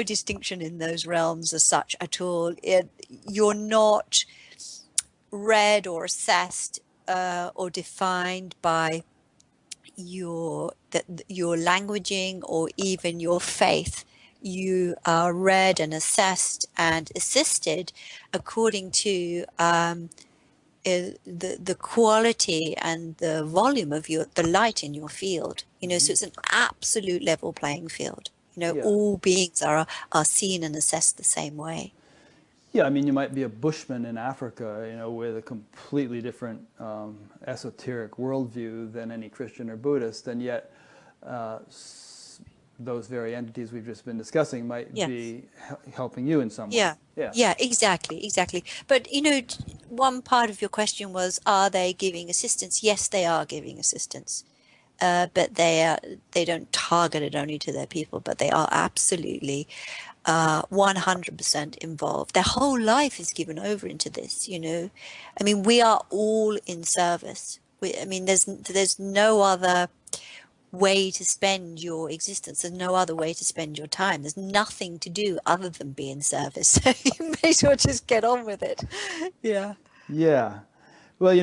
distinction in those realms as such at all. You're not read or assessed or defined by your languaging or even your faith. You are read and assessed and assisted according to the quality and the volume of the light in your field. So it's an absolute level playing field. Yeah. All beings are seen and assessed the same way. Yeah, I mean, you might be a bushman in Africa, with a completely different esoteric worldview than any Christian or Buddhist, and yet those very entities we've just been discussing might be helping you in some way. Yeah, exactly. But one part of your question was, are they giving assistance? Yes, they are giving assistance. But they don't target it only to their people, but they are absolutely 100% involved. Their whole life is given over into this. I mean, we are all in service. There's no other way to spend your existence. There's no other way to spend your time. There's nothing to do other than be in service. So you may as well just get on with it. Yeah. Well,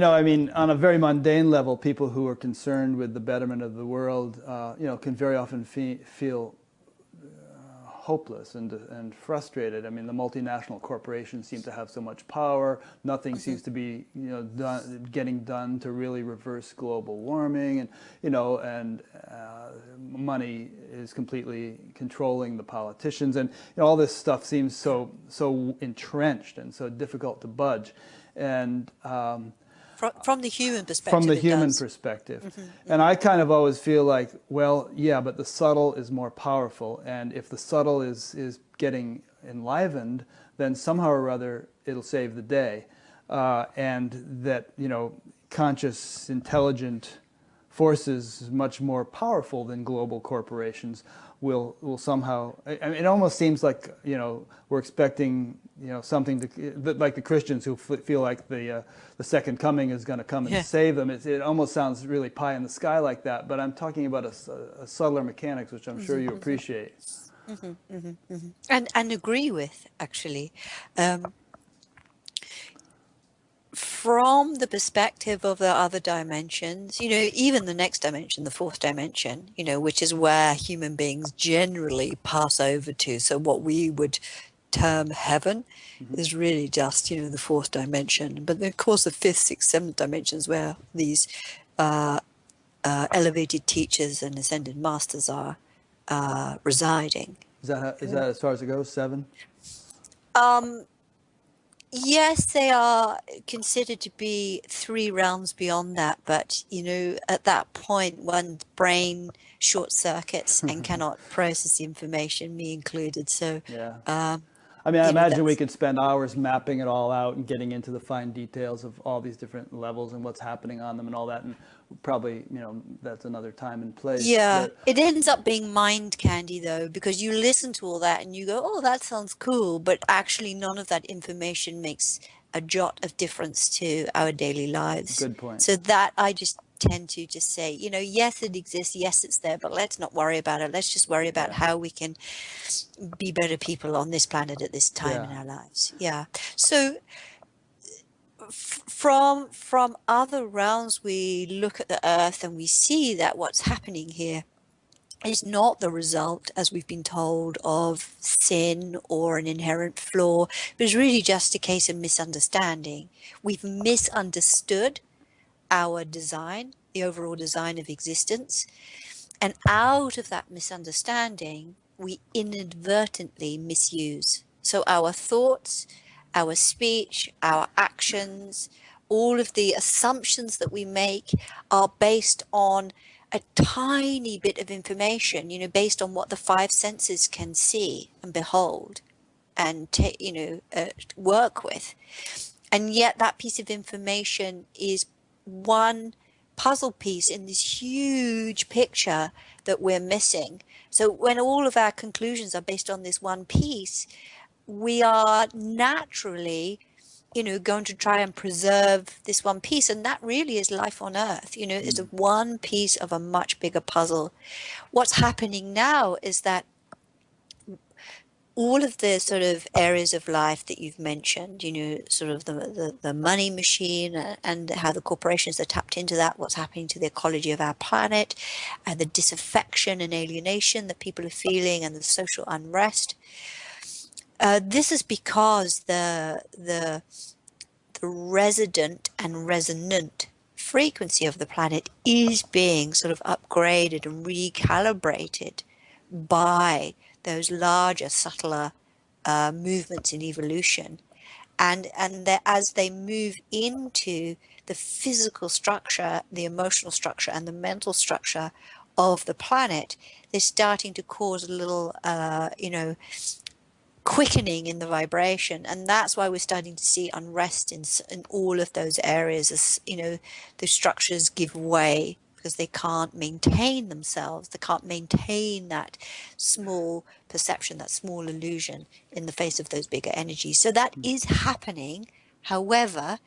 on a very mundane level, people who are concerned with the betterment of the world, can very often feel hopeless and frustrated. I mean, the multinational corporations seem to have so much power. Nothing seems to be, getting done to really reverse global warming, and money is completely controlling the politicians, and all this stuff seems so entrenched and so difficult to budge. And from the human perspective. From the human perspective. And I kind of always feel like, well, yeah, but the subtle is more powerful. And if the subtle is getting enlivened, then somehow or other it'll save the day. And that, conscious, intelligent forces much more powerful than global corporations will somehow, I mean, it almost seems like, we're expecting, something like the Christians who feel like the second coming is going to come and save them. It almost sounds really pie in the sky like that, but I'm talking about a subtler mechanics, which I'm sure you appreciate. And agree with, actually. From the perspective of the other dimensions, even the next dimension, the fourth dimension, which is where human beings generally pass over to. So what we would term heaven is really just, the fourth dimension. But of course, the fifth, sixth, seventh dimensions where these elevated teachers and ascended masters are residing. Is that as far as it goes, 7? Yes, they are considered to be 3 realms beyond that, but at that point, one's brain short circuits and cannot process the information, me included. So I mean, I imagine we could spend hours mapping it all out and getting into the fine details of all these different levels and what's happening on them and all that. And probably, that's another time and place. Yeah, but it ends up being mind candy, though, because you listen to all that and you go, oh, that sounds cool. But actually, none of that information makes a jot of difference to our daily lives. Good point. So that I just tend to just say, you know, yes, it exists, yes, it's there, but let's not worry about it. Let's just worry about how we can be better people on this planet at this time in our lives. Yeah. So from other realms, we look at the earth and we see that what's happening here is not the result, as we've been told, of sin or an inherent flaw, but is really just a case of misunderstanding. We've misunderstood our design, the overall design of existence, and out of that misunderstanding, we inadvertently misuse. So our thoughts, our speech, our actions, all of the assumptions that we make are based on a tiny bit of information, you know, based on what the five senses can see and behold and, work with. And yet that piece of information is one puzzle piece in this huge picture that we're missing. So when all of our conclusions are based on this one piece, we are naturally, you know, going to try and preserve this one piece. And that really is life on earth, you know, is one piece of a much bigger puzzle. What's happening now is that all of the sort of areas of life that you've mentioned, you know, sort of the money machine and how the corporations are tapped into that, what's happening to the ecology of our planet, and the disaffection and alienation that people are feeling, and the social unrest. This is because the resident and resonant frequency of the planet is being sort of upgraded and recalibrated by those larger, subtler movements in evolution. And as they move into the physical structure, the emotional structure, and the mental structure of the planet, they're starting to cause a little, quickening in the vibration. And that's why we're starting to see unrest in all of those areas, as, you know, the structures give way because they can't maintain themselves. They can't maintain that small perception, that small illusion in the face of those bigger energies. So that is happening. However,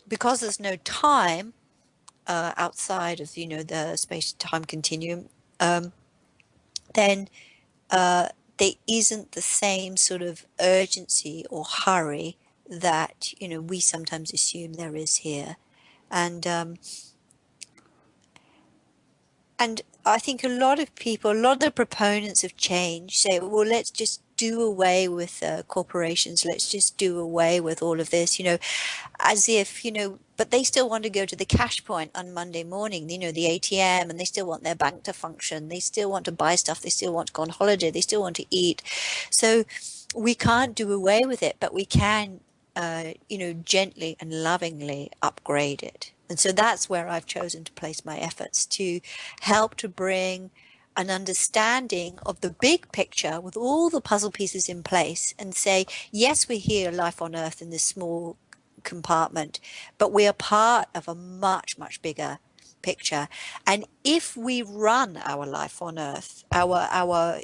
because there's no time outside of, you know, the space-time continuum, then there isn't the same sort of urgency or hurry that, you know, we sometimes assume there is here. And I think a lot of people, a lot of the proponents of change say, well, let's just do away with corporations. Let's just do away with all of this, you know, as if, you know, but they still want to go to the cash point on Monday morning, you know, the ATM, and they still want their bank to function. They still want to buy stuff. They still want to go on holiday. They still want to eat. So we can't do away with it, but we can, gently and lovingly upgrade it. And so that's where I've chosen to place my efforts, to help to bring an understanding of the big picture with all the puzzle pieces in place and say, yes, we're here, life on earth, in this small compartment, but we are part of a much, much bigger picture. And if we run our life on earth, our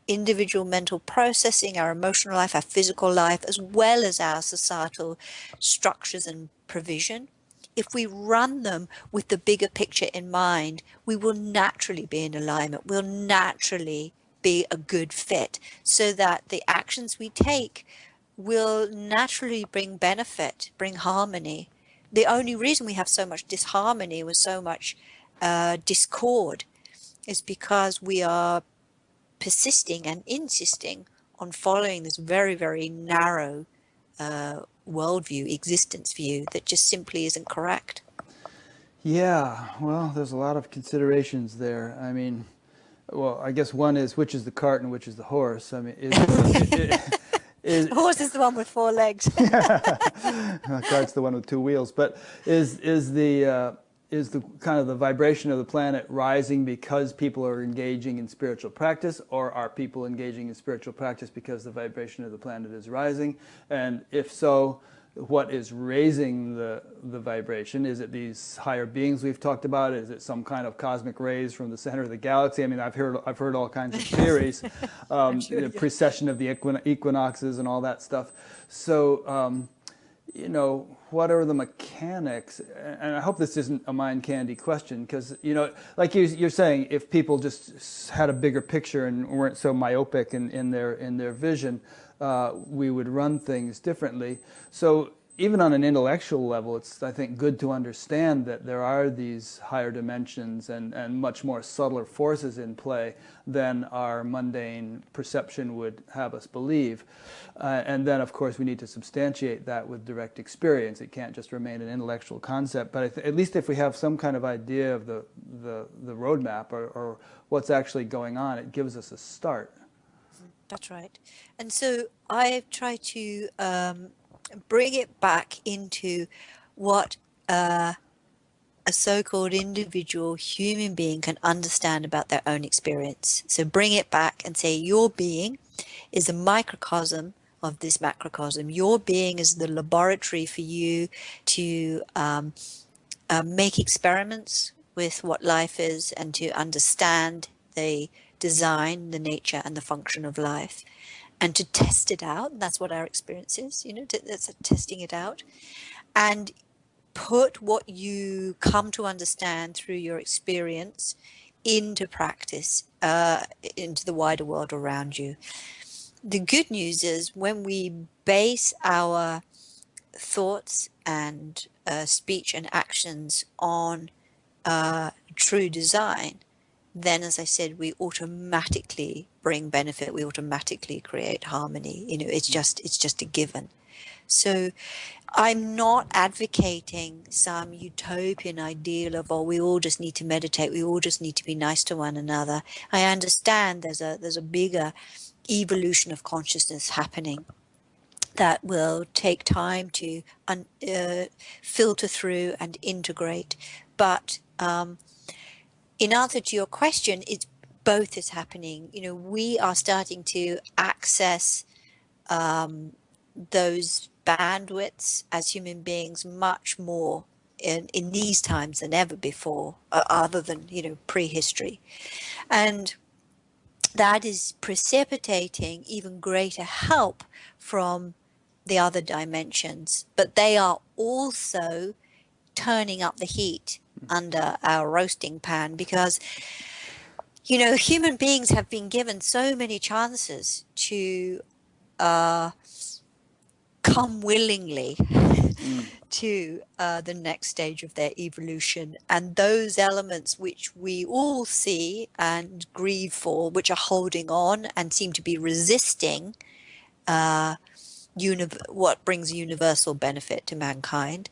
individual mental processing, our emotional life, our physical life, as well as our societal structures and provision, if we run them with the bigger picture in mind, we will naturally be in alignment. We'll naturally be a good fit, so that the actions we take will naturally bring benefit, bring harmony. The only reason we have so much disharmony with so much discord is because we are persisting and insisting on following this very, very narrow worldview, existence view that just simply isn't correct. Yeah, well, there's a lot of considerations there. I mean, well, I guess one is, which is the cart and which is the horse? I mean, the horse is the one with 4 legs. The cart's the one with 2 wheels. But is the kind of the vibration of the planet rising because people are engaging in spiritual practice, or are people engaging in spiritual practice because the vibration of the planet is rising? And if so, what is raising the vibration? Is it these higher beings we've talked about? Is it some kind of cosmic rays from the center of the galaxy? I mean, I've heard all kinds of theories, the precession of the equinoxes and all that stuff. So you know, what are the mechanics? And I hope this isn't a mind candy question, because, you know, like you're saying, if people just had a bigger picture and weren't so myopic in their vision, we would run things differently. So even on an intellectual level, it's, I think, good to understand that there are these higher dimensions and much more subtler forces in play than our mundane perception would have us believe. And then, of course, we need to substantiate that with direct experience. It can't just remain an intellectual concept. But at least if we have some kind of idea of the roadmap or what's actually going on, it gives us a start. That's right. And so I've tried to bring it back into what a so-called individual human being can understand about their own experience. So bring it back and say your being is a microcosm of this macrocosm. Your being is the laboratory for you to make experiments with what life is and to understand the design, the nature and the function of life, and to test it out. That's what our experience is, you know, that's testing it out, and put what you come to understand through your experience into practice, into the wider world around you. The good news is when we base our thoughts and speech and actions on true design, then, as I said, we automatically bring benefit. We automatically create harmony. You know, it's just a given. So I'm not advocating some utopian ideal of, oh, we all just need to meditate. We all just need to be nice to one another. I understand there's a bigger evolution of consciousness happening that will take time to filter through and integrate. But in answer to your question, it's both is happening. You know, we are starting to access those bandwidths as human beings much more in these times than ever before, other than, you know, prehistory. And that is precipitating even greater help from the other dimensions, but they are also turning up the heat under our roasting pan, because, you know, human beings have been given so many chances to come willingly to the next stage of their evolution, and those elements which we all see and grieve for, which are holding on and seem to be resisting what brings universal benefit to mankind,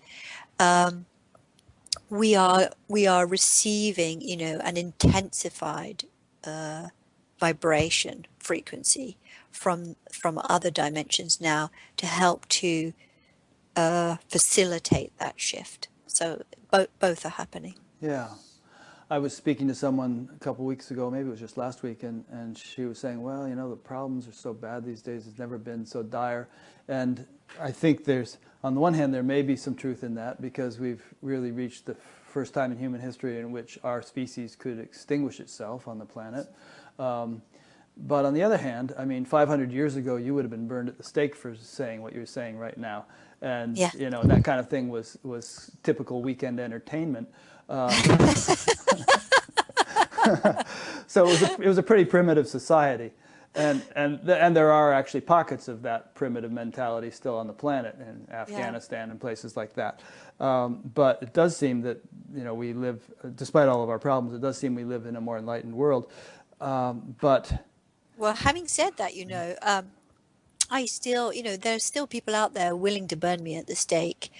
we are receiving, you know, an intensified vibration frequency from other dimensions now to help to facilitate that shift. So both are happening. Yeah. I was speaking to someone a couple weeks ago, maybe it was just last week, and she was saying, well, you know, the problems are so bad these days, it's never been so dire. And I think there's, on the one hand, there may be some truth in that, because we've really reached the first time in human history in which our species could extinguish itself on the planet. But on the other hand, I mean, 500 years ago, you would have been burned at the stake for saying what you're saying right now. And, Yeah. you know, that kind of thing was typical weekend entertainment. So it was a pretty primitive society, and there are actually pockets of that primitive mentality still on the planet, in Afghanistan and places like that. But it does seem that, you know, we live, despite all of our problems, it does seem we live in a more enlightened world. But well, having said that, you know, I still, you know, there's still people out there willing to burn me at the stake.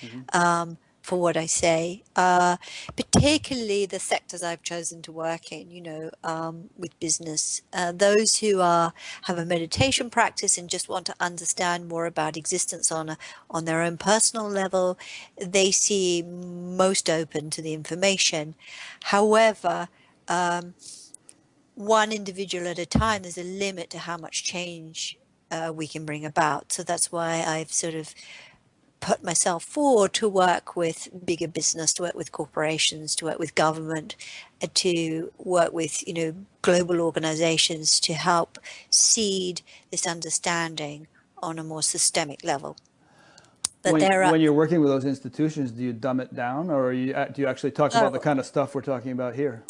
For what I say, particularly the sectors I've chosen to work in, you know, with business, those who have a meditation practice and just want to understand more about existence on their own personal level, they seem most open to the information. However, one individual at a time, there's a limit to how much change we can bring about. So that's why I've sort of put myself forward to work with bigger business, to work with corporations, to work with government, to work with, you know, global organizations to help seed this understanding on a more systemic level. But there are, when you're working with those institutions, do you dumb it down, or do you actually talk about the kind of stuff we're talking about here?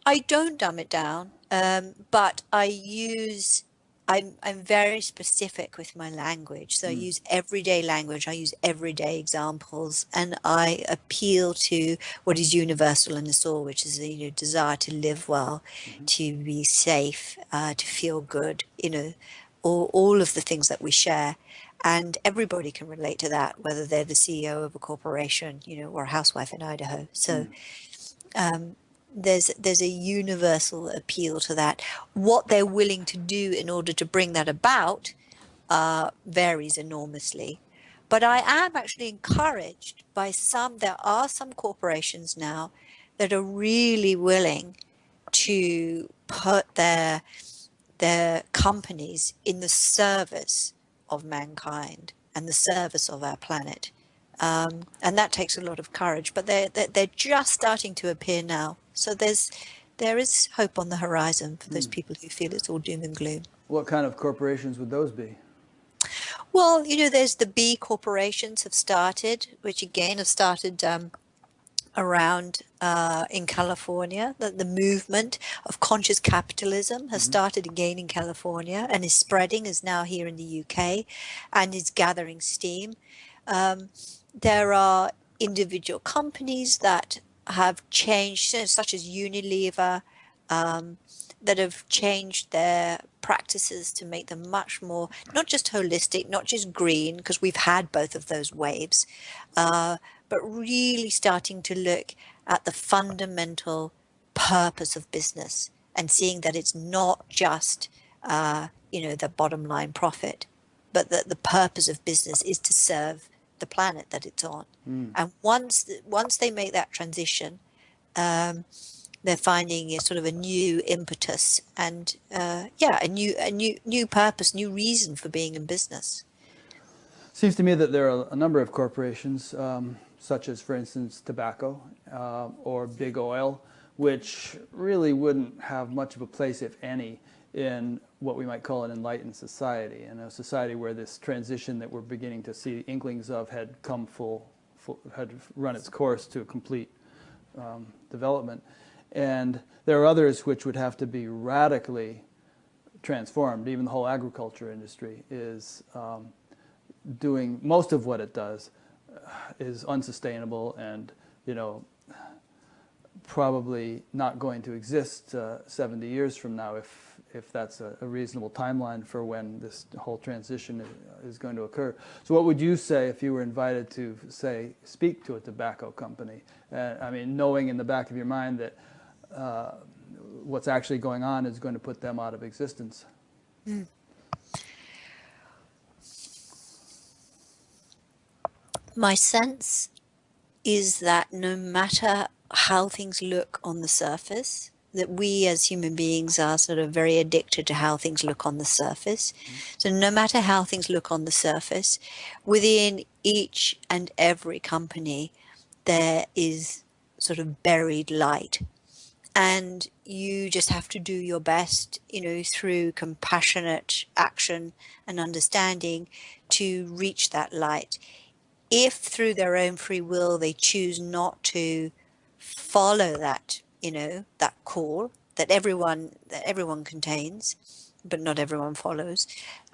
I don't dumb it down, but I'm very specific with my language. So I use everyday language, I use everyday examples, and I appeal to what is universal in us all, which is the desire to live well, to be safe, to feel good, all of the things that we share. And everybody can relate to that, whether they're the CEO of a corporation, or a housewife in Idaho. So there's a universal appeal to that. What they're willing to do in order to bring that about varies enormously. But I am actually encouraged by there are some corporations now that are really willing to put their companies in the service of mankind and the service of our planet. And that takes a lot of courage, but they're just starting to appear now. So there is hope on the horizon for those people who feel it's all doom and gloom. What kind of corporations would those be? Well, there's the B corporations have started, which again have started around in California. The movement of conscious capitalism has started again in California and is spreading, is now here in the UK and is gathering steam. There are individual companies that have changed, such as Unilever, that have changed their practices to make them much more, not just holistic, not just green, because we've had both of those waves, but really starting to look at the fundamental purpose of business and seeing that it's not just, the bottom line profit, but that the purpose of business is to serve the planet that it's on. And once they make that transition, they're finding a sort of a new impetus and a new purpose, new reason for being in business. Seems to me that there are a number of corporations, such as, for instance, tobacco or big oil, which really wouldn't have much of a place, if any, in what we might call an enlightened society, and a society where this transition that we're beginning to see inklings of had come had run its course to a complete development. And there are others which would have to be radically transformed. Even the whole agriculture industry is doing, most of what it does is unsustainable and, probably not going to exist 70 years from now, if that's a reasonable timeline for when this whole transition is going to occur. So what would you say if you were invited to, say, speak to a tobacco company? Knowing in the back of your mind that what's actually going on is going to put them out of existence. My sense is that no matter how things look on the surface, that we as human beings are sort of very addicted to how things look on the surface. So no matter how things look on the surface, within each and every company, there is sort of buried light. And you just have to do your best, through compassionate action and understanding to reach that light. If through their own free will they choose not to follow that, that call that everyone contains, but not everyone follows.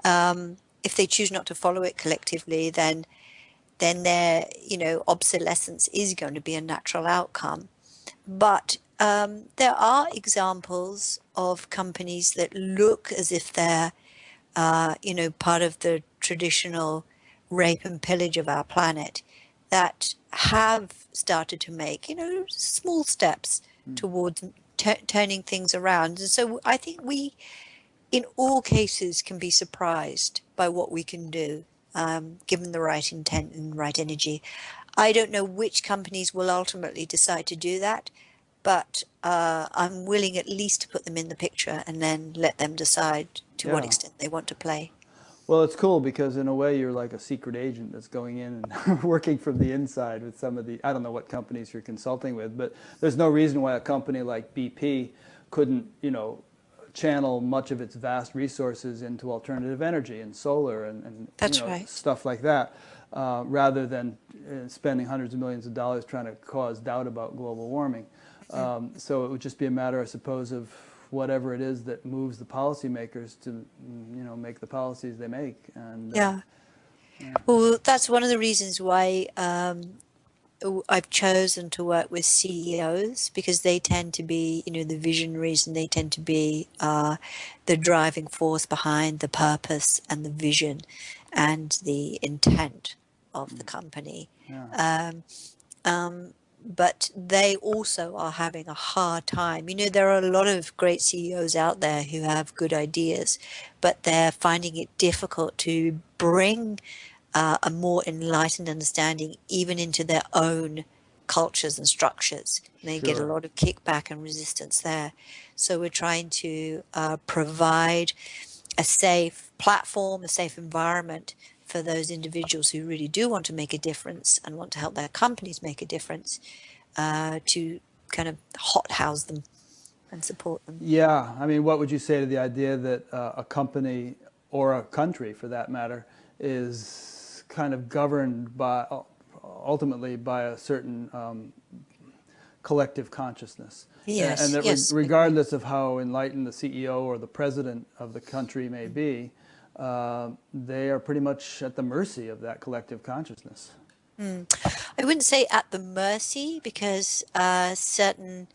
If they choose not to follow it collectively, then their, obsolescence is going to be a natural outcome. But there are examples of companies that look as if they're, part of the traditional rape and pillage of our planet, that have started to make, small steps towards turning things around. And so I think we, in all cases, can be surprised by what we can do, given the right intent and right energy. I don't know which companies will ultimately decide to do that, but I'm willing at least to put them in the picture and then let them decide to what extent they want to play. Well, it's cool because in a way you're like a secret agent that's going in and working from the inside with some of the, I don't know what companies you're consulting with, but there's no reason why a company like BP couldn't, channel much of its vast resources into alternative energy and solar and That's right. stuff like that. rather than spending hundreds of millions of dollars trying to cause doubt about global warming. So it would just be a matter, I suppose, of whatever it is that moves the policymakers to, make the policies they make. And Yeah. Well, that's one of the reasons why I've chosen to work with CEOs, because they tend to be, the visionaries, and they tend to be the driving force behind the purpose and the vision and the intent of the company. Yeah. But they also are having a hard time. There are a lot of great CEOs out there who have good ideas, but they're finding it difficult to bring a more enlightened understanding even into their own cultures and structures. They get a lot of kickback and resistance there. So we're trying to provide a safe platform, a safe environment for those individuals who really do want to make a difference and want to help their companies make a difference, to kind of hothouse them and support them. Yeah, I mean, what would you say to the idea that a company, or a country for that matter, is kind of governed by, ultimately, by a certain collective consciousness? Yes, and that yes. regardless of how enlightened the CEO or the president of the country may be, they are pretty much at the mercy of that collective consciousness. I wouldn't say at the mercy, because certain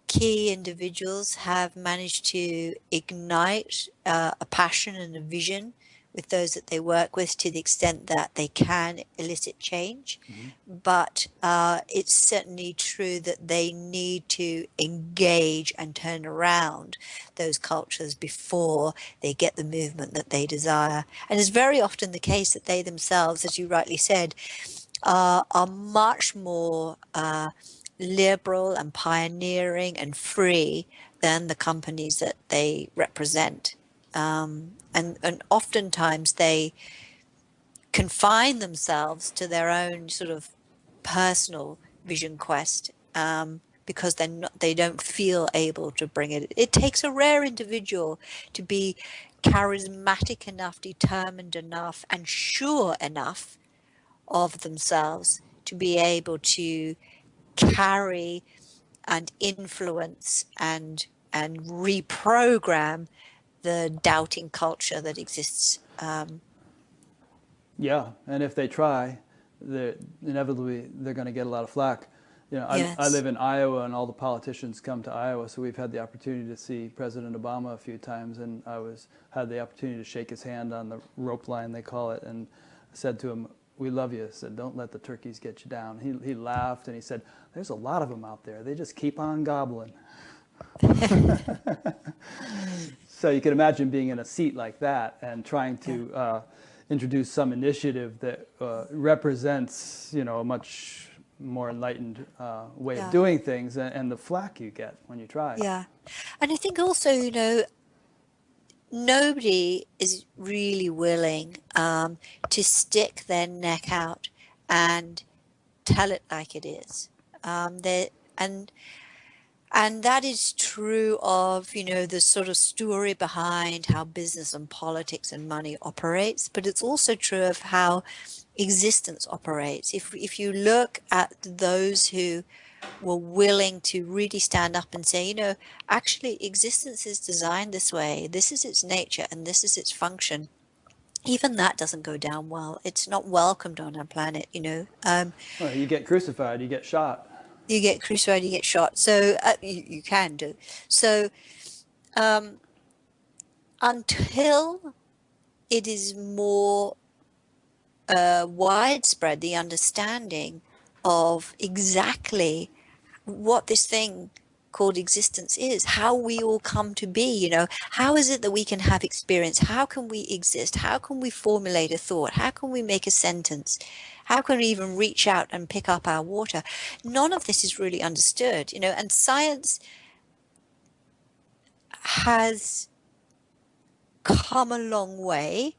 key individuals have managed to ignite a passion and a vision with those that they work with, to the extent that they can elicit change. But it's certainly true that they need to engage and turn around those cultures before they get the movement that they desire. And it's very often the case that they themselves, as you rightly said, are much more liberal and pioneering and free than the companies that they represent. And oftentimes they confine themselves to their own sort of personal vision quest, because they don't feel able to bring it. It takes a rare individual to be charismatic enough, determined enough, and sure enough of themselves to be able to carry and influence and reprogram the doubting culture that exists. Yeah, and if they try, inevitably they're going to get a lot of flack. I live in Iowa, and all the politicians come to Iowa, so we've had the opportunity to see President Obama a few times, and had the opportunity to shake his hand on the rope line, they call it, and said to him, "We love you." I said, "Don't let the turkeys get you down." He laughed and he said, "There's a lot of them out there. They just keep on gobbling." So you can imagine being in a seat like that and trying to introduce some initiative that represents, a much more enlightened way of doing things, and the flack you get when you try. Yeah. And I think also, nobody is really willing to stick their neck out and tell it like it is. And that is true of, the sort of story behind how business and politics and money operates, but it's also true of how existence operates. If you look at those who were willing to really stand up and say, actually existence is designed this way, this is its nature and this is its function, even that doesn't go down well. It's not welcomed on our planet. Well, you get crucified, you get shot. You get crucified, you get shot. So you can do. So until it is more widespread, the understanding of exactly what this thing called existence is, how we all come to be, how is it that we can have experience? How can we exist? How can we formulate a thought? How can we make a sentence? How can we even reach out and pick up our water? None of this is really understood, and science has come a long way,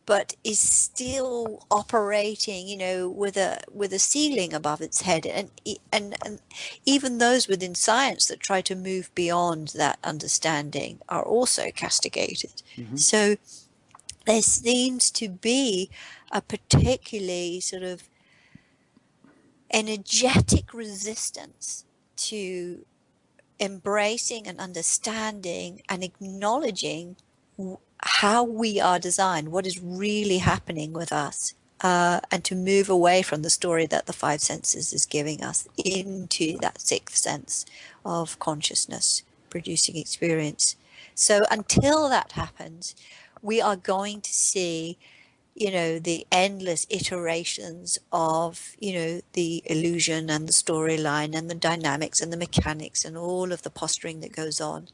but is still operating, with a ceiling above its head, and even those within science that try to move beyond that understanding are also castigated. So there seems to be a particularly sort of energetic resistance to embracing and understanding and acknowledging how we are designed, what is really happening with us, and to move away from the story that the five senses is giving us into that sixth sense of consciousness producing experience. So until that happens, we are going to see, the endless iterations of, the illusion and the storyline and the dynamics and the mechanics and all of the posturing that goes on.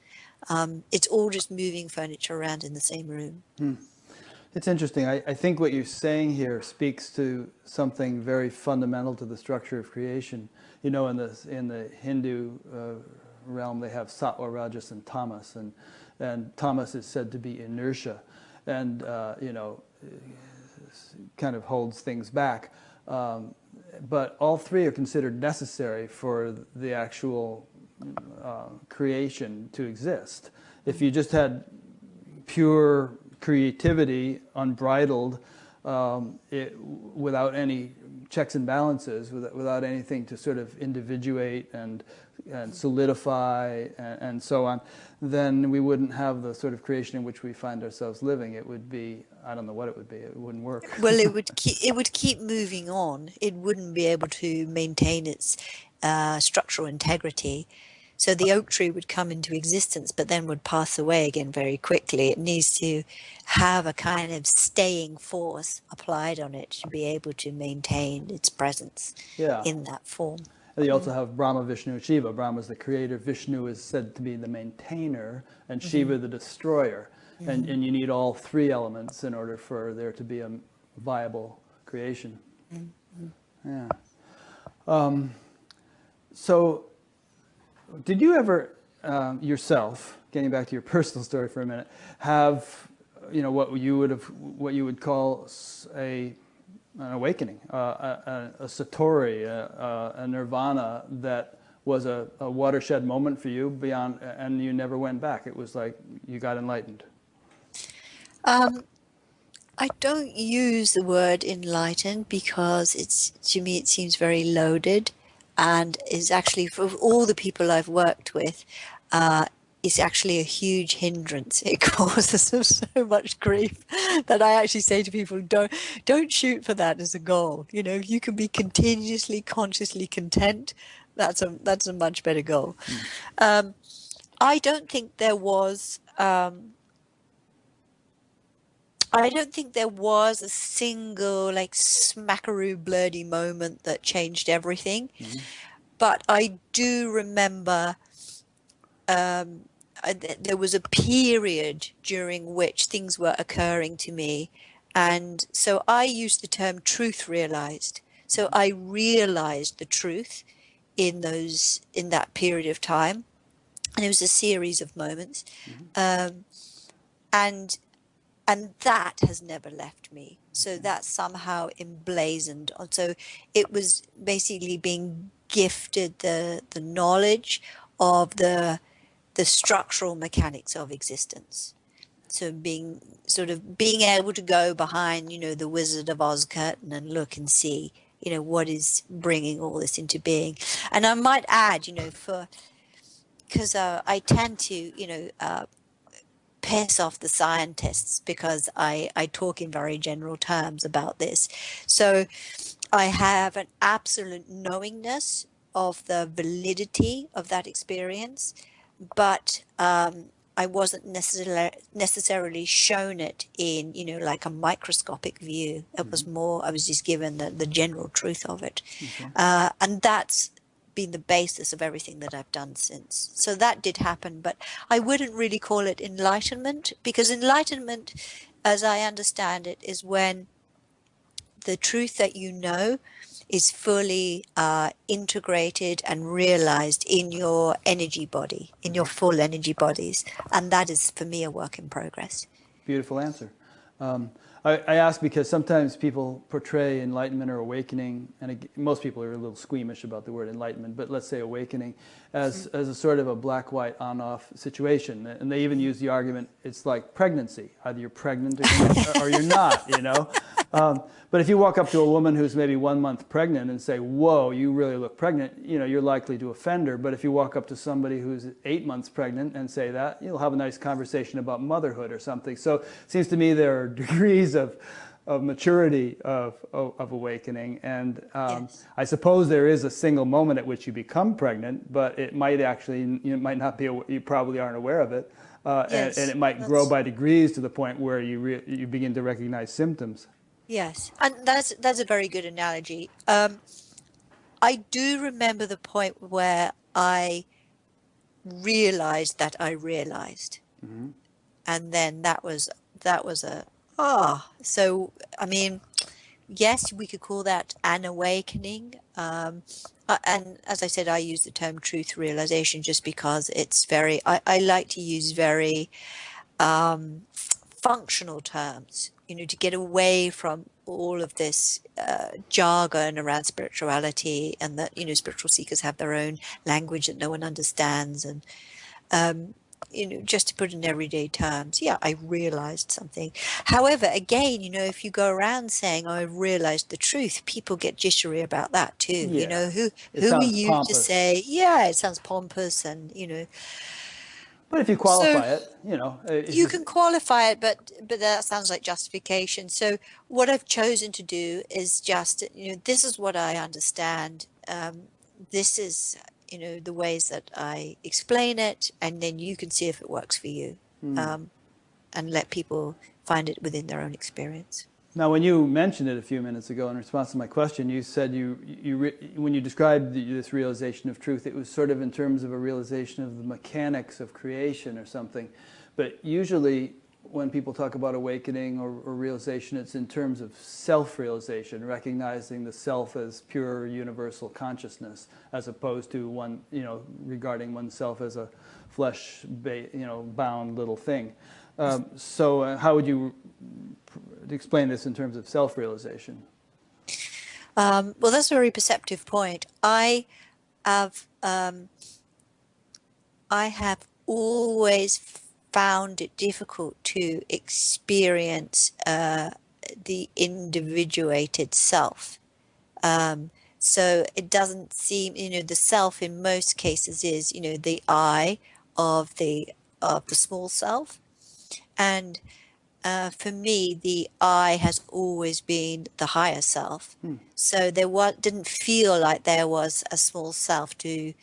It's all just moving furniture around in the same room. It's interesting. I think what you're saying here speaks to something very fundamental to the structure of creation. In the Hindu realm, they have sattva, rajas, and tamas, and tamas is said to be inertia, and kind of holds things back. But all three are considered necessary for the actual creation to exist. If you just had pure creativity, unbridled, without any checks and balances, without anything to sort of individuate and solidify and so on, then we wouldn't have the sort of creation in which we find ourselves living. It would be, I don't know what it would be. It wouldn't work. Well, it would keep moving on. It wouldn't be able to maintain its structural integrity. So the oak tree would come into existence, but then would pass away again very quickly. It needs to have a kind of staying force applied on it to be able to maintain its presence in that form. And you also have Brahma, Vishnu, and Shiva. Brahma is the creator, Vishnu is said to be the maintainer, and Shiva the destroyer. And you need all three elements in order for there to be a viable creation. Yeah. So, did you ever yourself, getting back to your personal story for a minute, have what you would call an awakening, a satori, a nirvana that was a watershed moment for you beyond, and you never went back? It was like you got enlightened. I don't use the word enlightened because to me it seems very loaded, and is actually, for all the people I've worked with, is actually a huge hindrance. It causes them so much grief that I actually say to people, don't shoot for that as a goal. If you can be continuously, consciously content, that's a much better goal. I don't think there was a single smackaroo blurdy moment that changed everything. But I do remember there was a period during which things were occurring to me. And so I use the term truth realized. So I realized the truth in that period of time. And it was a series of moments. And that has never left me. So that's somehow emblazoned. So it was basically being gifted the knowledge of the structural mechanics of existence. So being able to go behind, the Wizard of Oz curtain and look and see, what is bringing all this into being. And I might add, because I tend to, piss off the scientists because I talk in very general terms about this. So I have an absolute knowingness of the validity of that experience, but I wasn't necessarily shown it in, like a microscopic view. It was more, I was just given the general truth of it. And that's been the basis of everything that I've done since. So that did happen, but I wouldn't really call it enlightenment, because enlightenment, as I understand it, is when the truth that you know is fully integrated and realized in your energy body, in your full energy bodies. And that is, for me, a work in progress. Beautiful answer. I ask because sometimes people portray enlightenment or awakening, and most people are a little squeamish about the word enlightenment, but let's say awakening, as a sort of a black-white on-off situation. And they even use the argument, it's like pregnancy. Either you're pregnant or you're not, you know. But if you walk up to a woman who's maybe 1 month pregnant and say, whoa, you really look pregnant, you know, you're likely to offend her. But if you walk up to somebody who's 8 months pregnant and say that, you'll have a nice conversation about motherhood or something. So it seems to me there are degrees of maturity of awakening. And Yes. I suppose there is a single moment at which you become pregnant, but it might actually, you might not be, you probably aren't aware of it. Yes, and it might grow by degrees to the point where you begin to recognize symptoms. yes, and that's a very good analogy. I do remember the point where I realized that I realized, Mm-hmm. and then that was a So I mean, yes, we could call that an awakening. And as I said, I use the term truth realization just because it's very. I like to use very functional terms, you know, to get away from all of this jargon around spirituality, and that, you know, spiritual seekers have their own language that no one understands. And, you know, just to put in everyday terms, yeah, I realized something. However, again, you know, if you go around saying, oh, I realized the truth, people get jittery about that too. You Yeah, know, it who are sounds you to pompous. say, yeah, it sounds pompous, and, you know. But if you So qualify it, you know, if you you, can qualify it, but that sounds like justification. So what I've chosen to do is just, you know, this is what I understand. This is, you know, the ways that I explain it, and then you can see if it works for you, and let people find it within their own experience. now when you mentioned it a few minutes ago in response to my question, you said when you described this realization of truth, it was sort of in terms of a realization of the mechanics of creation or something. But usually when people talk about awakening or realization, it's in terms of self-realization, recognizing the self as pure universal consciousness, as opposed to one, you know, regarding oneself as a bound little thing. So how would you explain this in terms of self-realization? Well, that's a very perceptive point. Have I have always found it difficult to experience the individuated self. So it doesn't seem, you know, the self in most cases is, you know, the I of the small self. And for me, the I has always been the higher self. So didn't feel like there was a small self to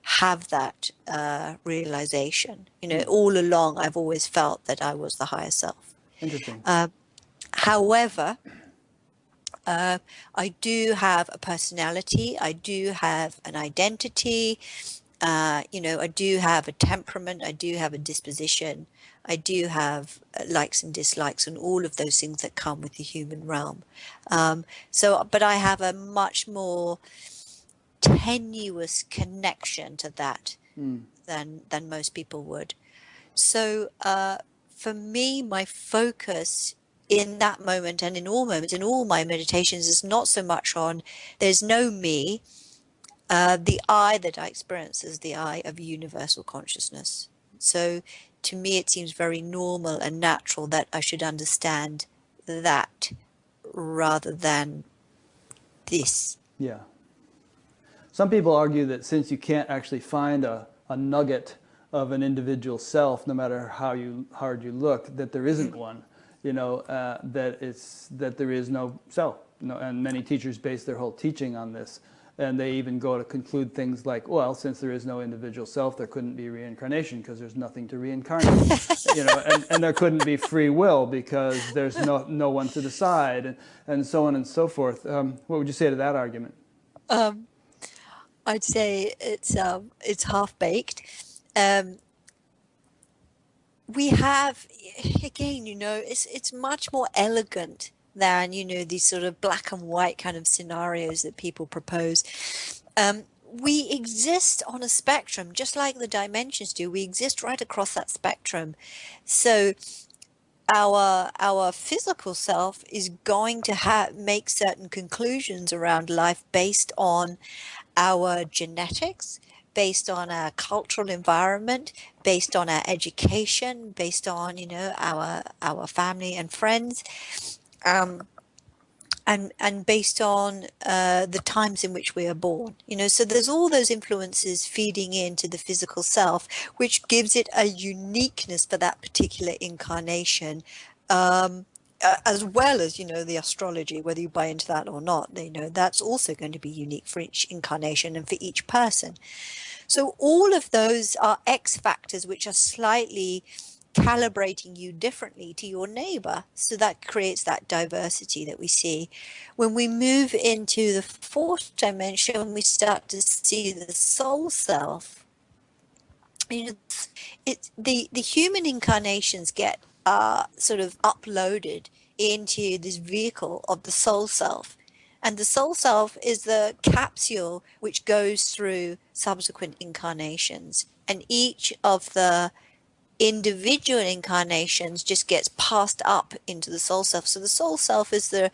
have that realization. You know, all along, I've always felt that I was the higher self. Interesting. However, I do have a personality. I do have an identity. You know, I do have a temperament. I do have a disposition. I do have likes and dislikes, and all of those things that come with the human realm. But I have a much more tenuous connection to that than most people would. So for me, my focus in that moment, and in all moments, in all my meditations, is not so much on, there's no me. The I that I experience is the I of universal consciousness. So to me, it seems very normal and natural that I should understand that rather than this. Yeah. Some people argue that since you can't actually find a nugget of an individual self, no matter how hard you look, that there isn't one. You know, that there is no self. No, and many teachers base their whole teaching on this. And they even go to conclude things like, well, since there is no individual self, there couldn't be reincarnation because there's nothing to reincarnate. You know, and there couldn't be free will because there's no one to decide, and so on and so forth. What would you say to that argument? I'd say it's half baked. We have, again, you know, it's much more elegant than, you know, these sort of black and white kind of scenarios that people propose. We exist on a spectrum, just like the dimensions do. We exist right across that spectrum. So our physical self is going to make certain conclusions around life based on our genetics, based on our cultural environment, based on our education, based on, you know, our family and friends, and based on the times in which we are born, you know. So there's all those influences feeding into the physical self, which gives it a uniqueness for that particular incarnation, as well as, you know, the astrology, whether you buy into that or not, you know, that's also going to be unique for each incarnation and for each person. So all of those are X factors which are slightly calibrating you differently to your neighbor. So that creates that diversity that we see. When we move into the fourth dimension, we start to see the soul self. You know, the human incarnations get sort of uploaded into this vehicle of the soul self. And the soul self is the capsule which goes through subsequent incarnations. And each of the individual incarnations just gets passed up into the soul self. So the soul self is the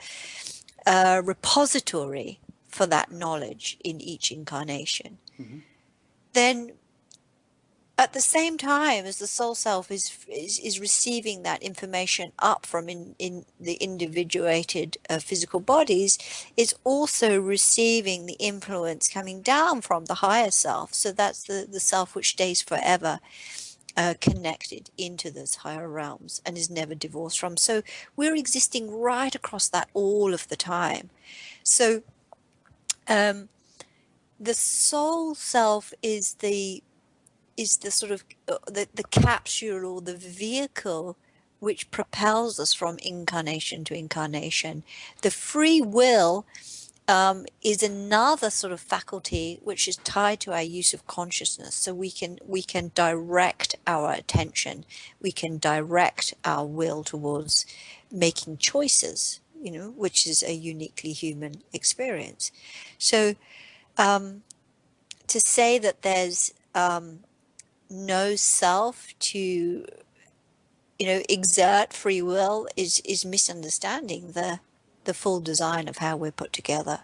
repository for that knowledge in each incarnation. Mm-hmm. Then at the same time as the soul self is receiving that information up from in the individuated physical bodies, it's also receiving the influence coming down from the higher self. So that's the self which stays forever connected into those higher realms and is never divorced from. So we're existing right across that all of the time. So the soul self is the sort of the capsule or the vehicle which propels us from incarnation to incarnation. The free will is another sort of faculty which is tied to our use of consciousness. So we can direct our attention, we can direct our will towards making choices, you know, which is a uniquely human experience. So to say that there's no self to, you know, exert free will is misunderstanding the full design of how we're put together.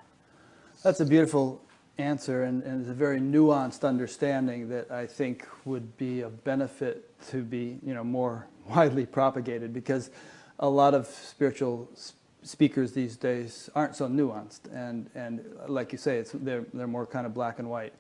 That's a beautiful answer, and it's a very nuanced understanding that I think would be of benefit to be, you know, more widely propagated, because a lot of spiritual speakers these days aren't so nuanced, and like you say, they're more kind of black and white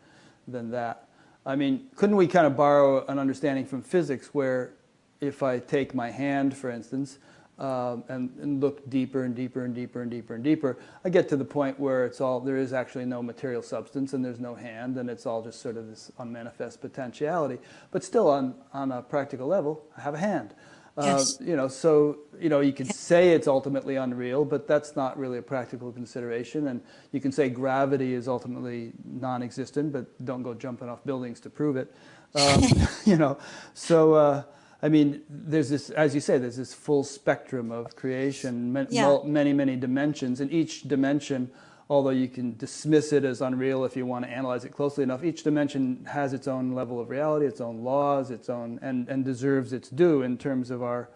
than that. I mean, couldn't we kind of borrow an understanding from physics where if I take my hand, for instance, and look deeper and deeper and deeper and deeper and deeper, I get to the point where there is actually no material substance and there's no hand, and it's all just sort of this unmanifest potentiality. But still, on a practical level, I have a hand. Yes. You know, so, you know, you can say it's ultimately unreal, but that's not really a practical consideration. And you can say gravity is ultimately non-existent, but don't go jumping off buildings to prove it. You know, so I mean, there's this, as you say, there's this full spectrum of creation, many, many dimensions, and each dimension, although you can dismiss it as unreal if you want to analyze it closely enough, each dimension has its own level of reality, its own laws, its own, and deserves its due in terms of our,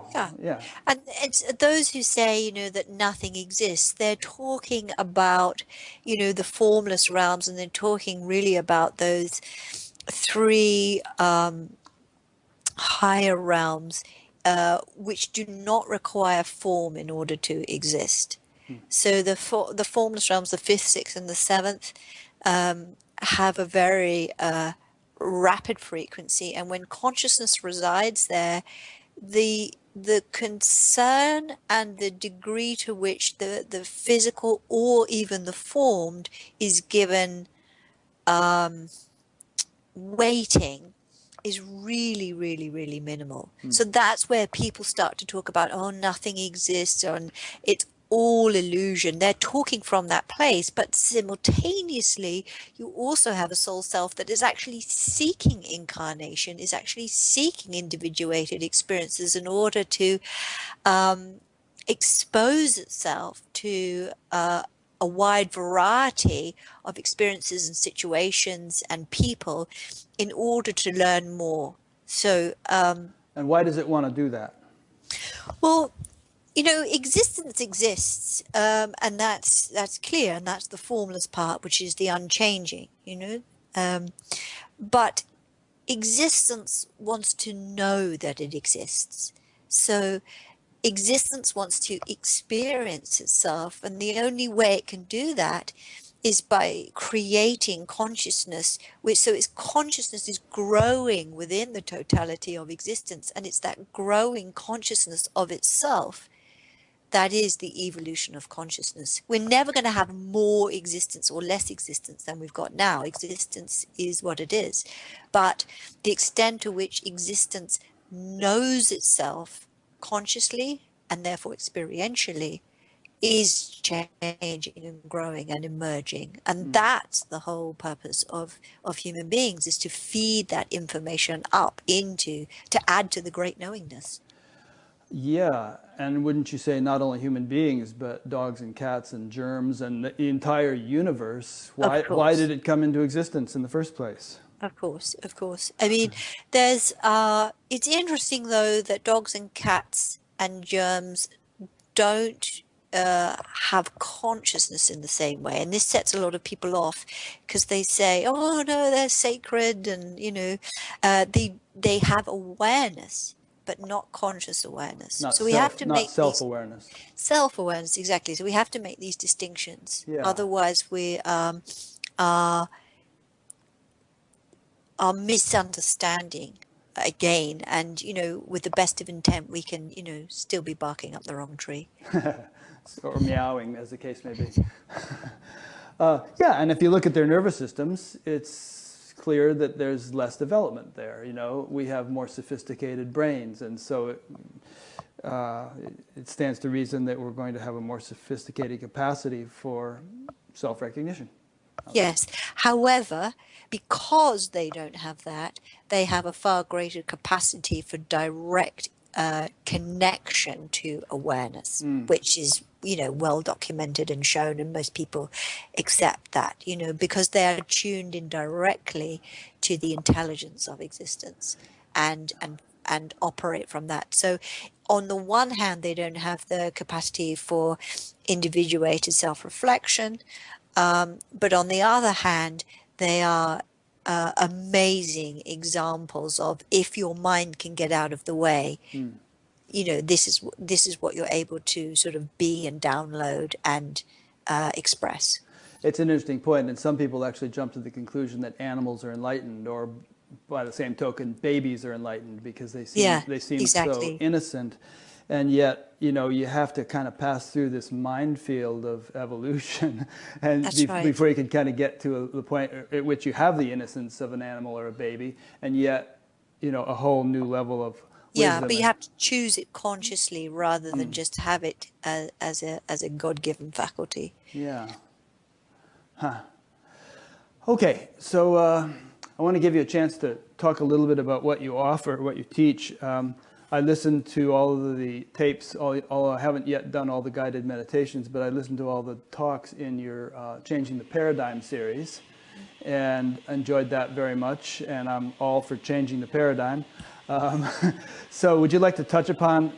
yeah. And it's those who say, you know, that nothing exists, they're talking about, you know, the formless realms, and they're talking really about those three higher realms which do not require form in order to exist. So the formless realms, the fifth, sixth, and the seventh, have a very rapid frequency, and when consciousness resides there, the concern and the degree to which the physical or even the formed is given weighting is really, really, really minimal. So that's where people start to talk about, oh, nothing exists, and it's all illusion. They're talking from that place, but simultaneously you also have a soul self that is actually seeking incarnation, is actually seeking individuated experiences in order to expose itself to a wide variety of experiences and situations and people in order to learn more. So and why does it want to do that? well, you know, existence exists, and that's clear, and that's the formless part, which is the unchanging, you know. But existence wants to know that it exists. So existence wants to experience itself, and the only way it can do that is by creating consciousness, which, so its consciousness is growing within the totality of existence, and it's that growing consciousness of itself that is the evolution of consciousness. We're never going to have more existence or less existence than we've got now. Existence is what it is. But the extent to which existence knows itself consciously and therefore experientially is changing and growing and emerging. And that's the whole purpose of human beings, is to feed that information up into, to add to the great knowingness. Yeah, and wouldn't you say not only human beings, but dogs and cats and germs and the entire universe? Why did it come into existence in the first place? Of course, of course. I mean, there's, it's interesting though that dogs and cats and germs don't have consciousness in the same way, and this sets a lot of people off because they say, oh no, they're sacred, and you know, they have awareness but not conscious awareness. Not so we have to make self-awareness. Self-awareness, exactly. So we have to make these distinctions. Yeah. Otherwise we are misunderstanding again, and you know, with the best of intent we can, you know, still be barking up the wrong tree. Or meowing, as the case may be. Yeah, and if you look at their nervous systems, it's clear that there's less development there. You know, we have more sophisticated brains, and so it stands to reason that we're going to have a more sophisticated capacity for self-recognition. Yes. However, because they don't have that, they have a far greater capacity for direct connection to awareness, which is, you know, well documented and shown, and most people accept that, you know, because they are tuned in directly to the intelligence of existence and operate from that. So on the one hand, they don't have the capacity for individuated self-reflection, but on the other hand, they are amazing examples of, if your mind can get out of the way, you know, this is what you're able to sort of be and download and express. It's an interesting point, and some people actually jump to the conclusion that animals are enlightened, or by the same token, babies are enlightened, because they seem exactly. so innocent. And yet, you know, you have to kind of pass through this minefield of evolution, and before you can kind of get to the point at which you have the innocence of an animal or a baby, and yet, you know, a whole new level of wisdom. But you have to choose it consciously rather than just have it as a God-given faculty. Yeah. Huh. Okay, so I want to give you a chance to talk a little bit about what you offer, what you teach. I listened to all of the tapes, although I haven't yet done all the guided meditations, but I listened to all the talks in your Changing the Paradigm series, and enjoyed that very much, and I'm all for changing the paradigm. So would you like to touch upon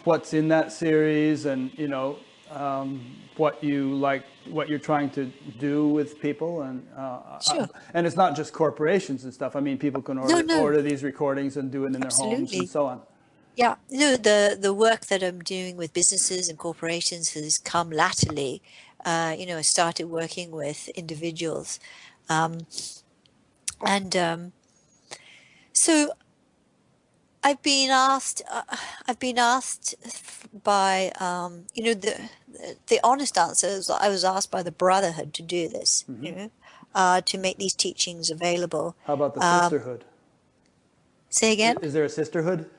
what's in that series, and, you know, what you're trying to do with people, and Sure. And it's not just corporations and stuff. I mean, people can order these recordings and do it in their homes and so on. Yeah, you know, the work that I'm doing with businesses and corporations has come latterly. You know, I started working with individuals, so I've been asked by, you know, the honest answer is I was asked by the Brotherhood to do this, you know, to make these teachings available. How about the sisterhood? Say again? Is there a sisterhood?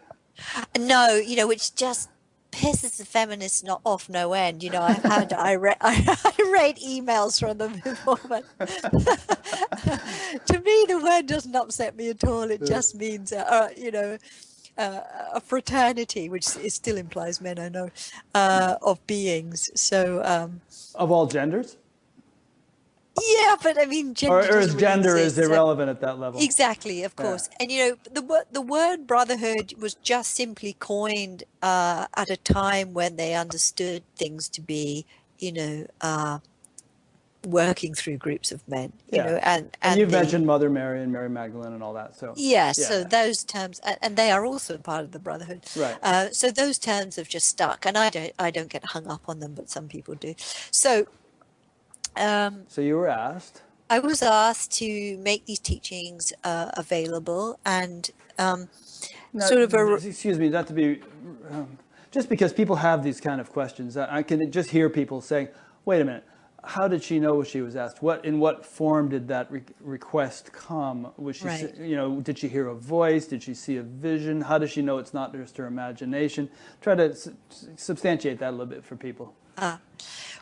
No, you know, which just pisses the feminists off no end. You know, I read emails from them before, but to me the word doesn't upset me at all. It just means, you know, a fraternity, which still implies men, I know, of beings. So of all genders? Yeah, but I mean, gender Or doesn't is really gender is exist. So irrelevant at that level? exactly, of Yeah. course. And the word brotherhood was just simply coined at a time when they understood things to be, working through groups of men, Yeah. And and you've the mentioned Mother Mary and Mary Magdalene and all that. So, yeah, yeah, so yeah. those terms, and they are also part of the brotherhood. Right. So those terms have just stuck, and I don't get hung up on them, but some people do. So So you were asked. I was asked to make these teachings available, and Now, sort of a excuse me, not to be, just because people have these kind of questions, I can just hear people saying, wait a minute, how did she know she was asked? In what form did that request come? Was she, right. did she hear a voice? Did she see a vision? How does she know it's not just her imagination? Try to substantiate that a little bit for people.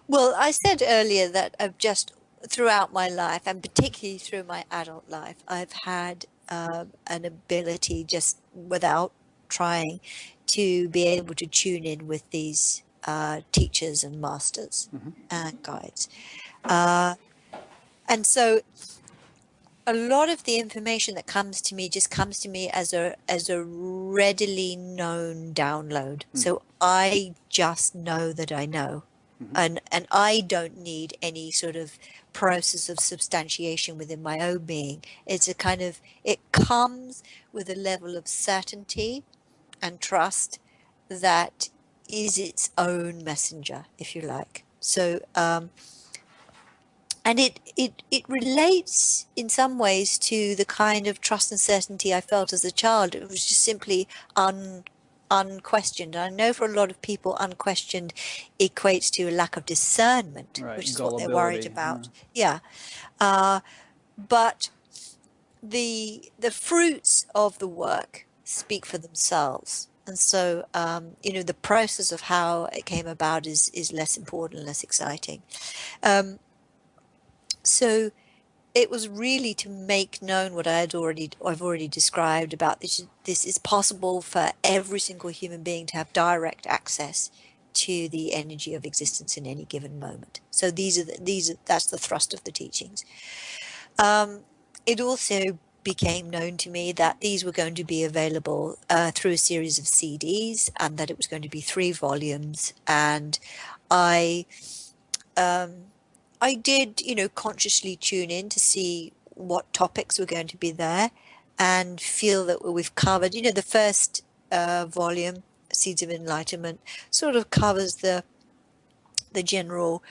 Well, I said earlier that I've just throughout my life, and particularly through my adult life, I've had an ability just without trying to be able to tune in with these teachers and masters and guides. And so a lot of the information that comes to me just comes to me as a readily known download. So I just know that I know. And I don't need any sort of process of substantiation within my own being. It's a kind of, it comes with a level of certainty and trust that is its own messenger, if you like. So and it relates in some ways to the kind of trust and certainty I felt as a child. It was just simply unquestioned. I know for a lot of people, unquestioned equates to a lack of discernment, Right, which is what they're worried gullibility. about. Yeah, but the fruits of the work speak for themselves. And so, the process of how it came about is less important, less exciting. So it was really to make known what I've already described about this is possible for every single human being to have direct access to the energy of existence in any given moment. So that's the thrust of the teachings. It also became known to me that these were going to be available through a series of CDs, and that it was going to be 3 volumes. And I did, consciously tune in to see what topics were going to be there, and feel that we've covered, the first volume, Seeds of Enlightenment, sort of covers the general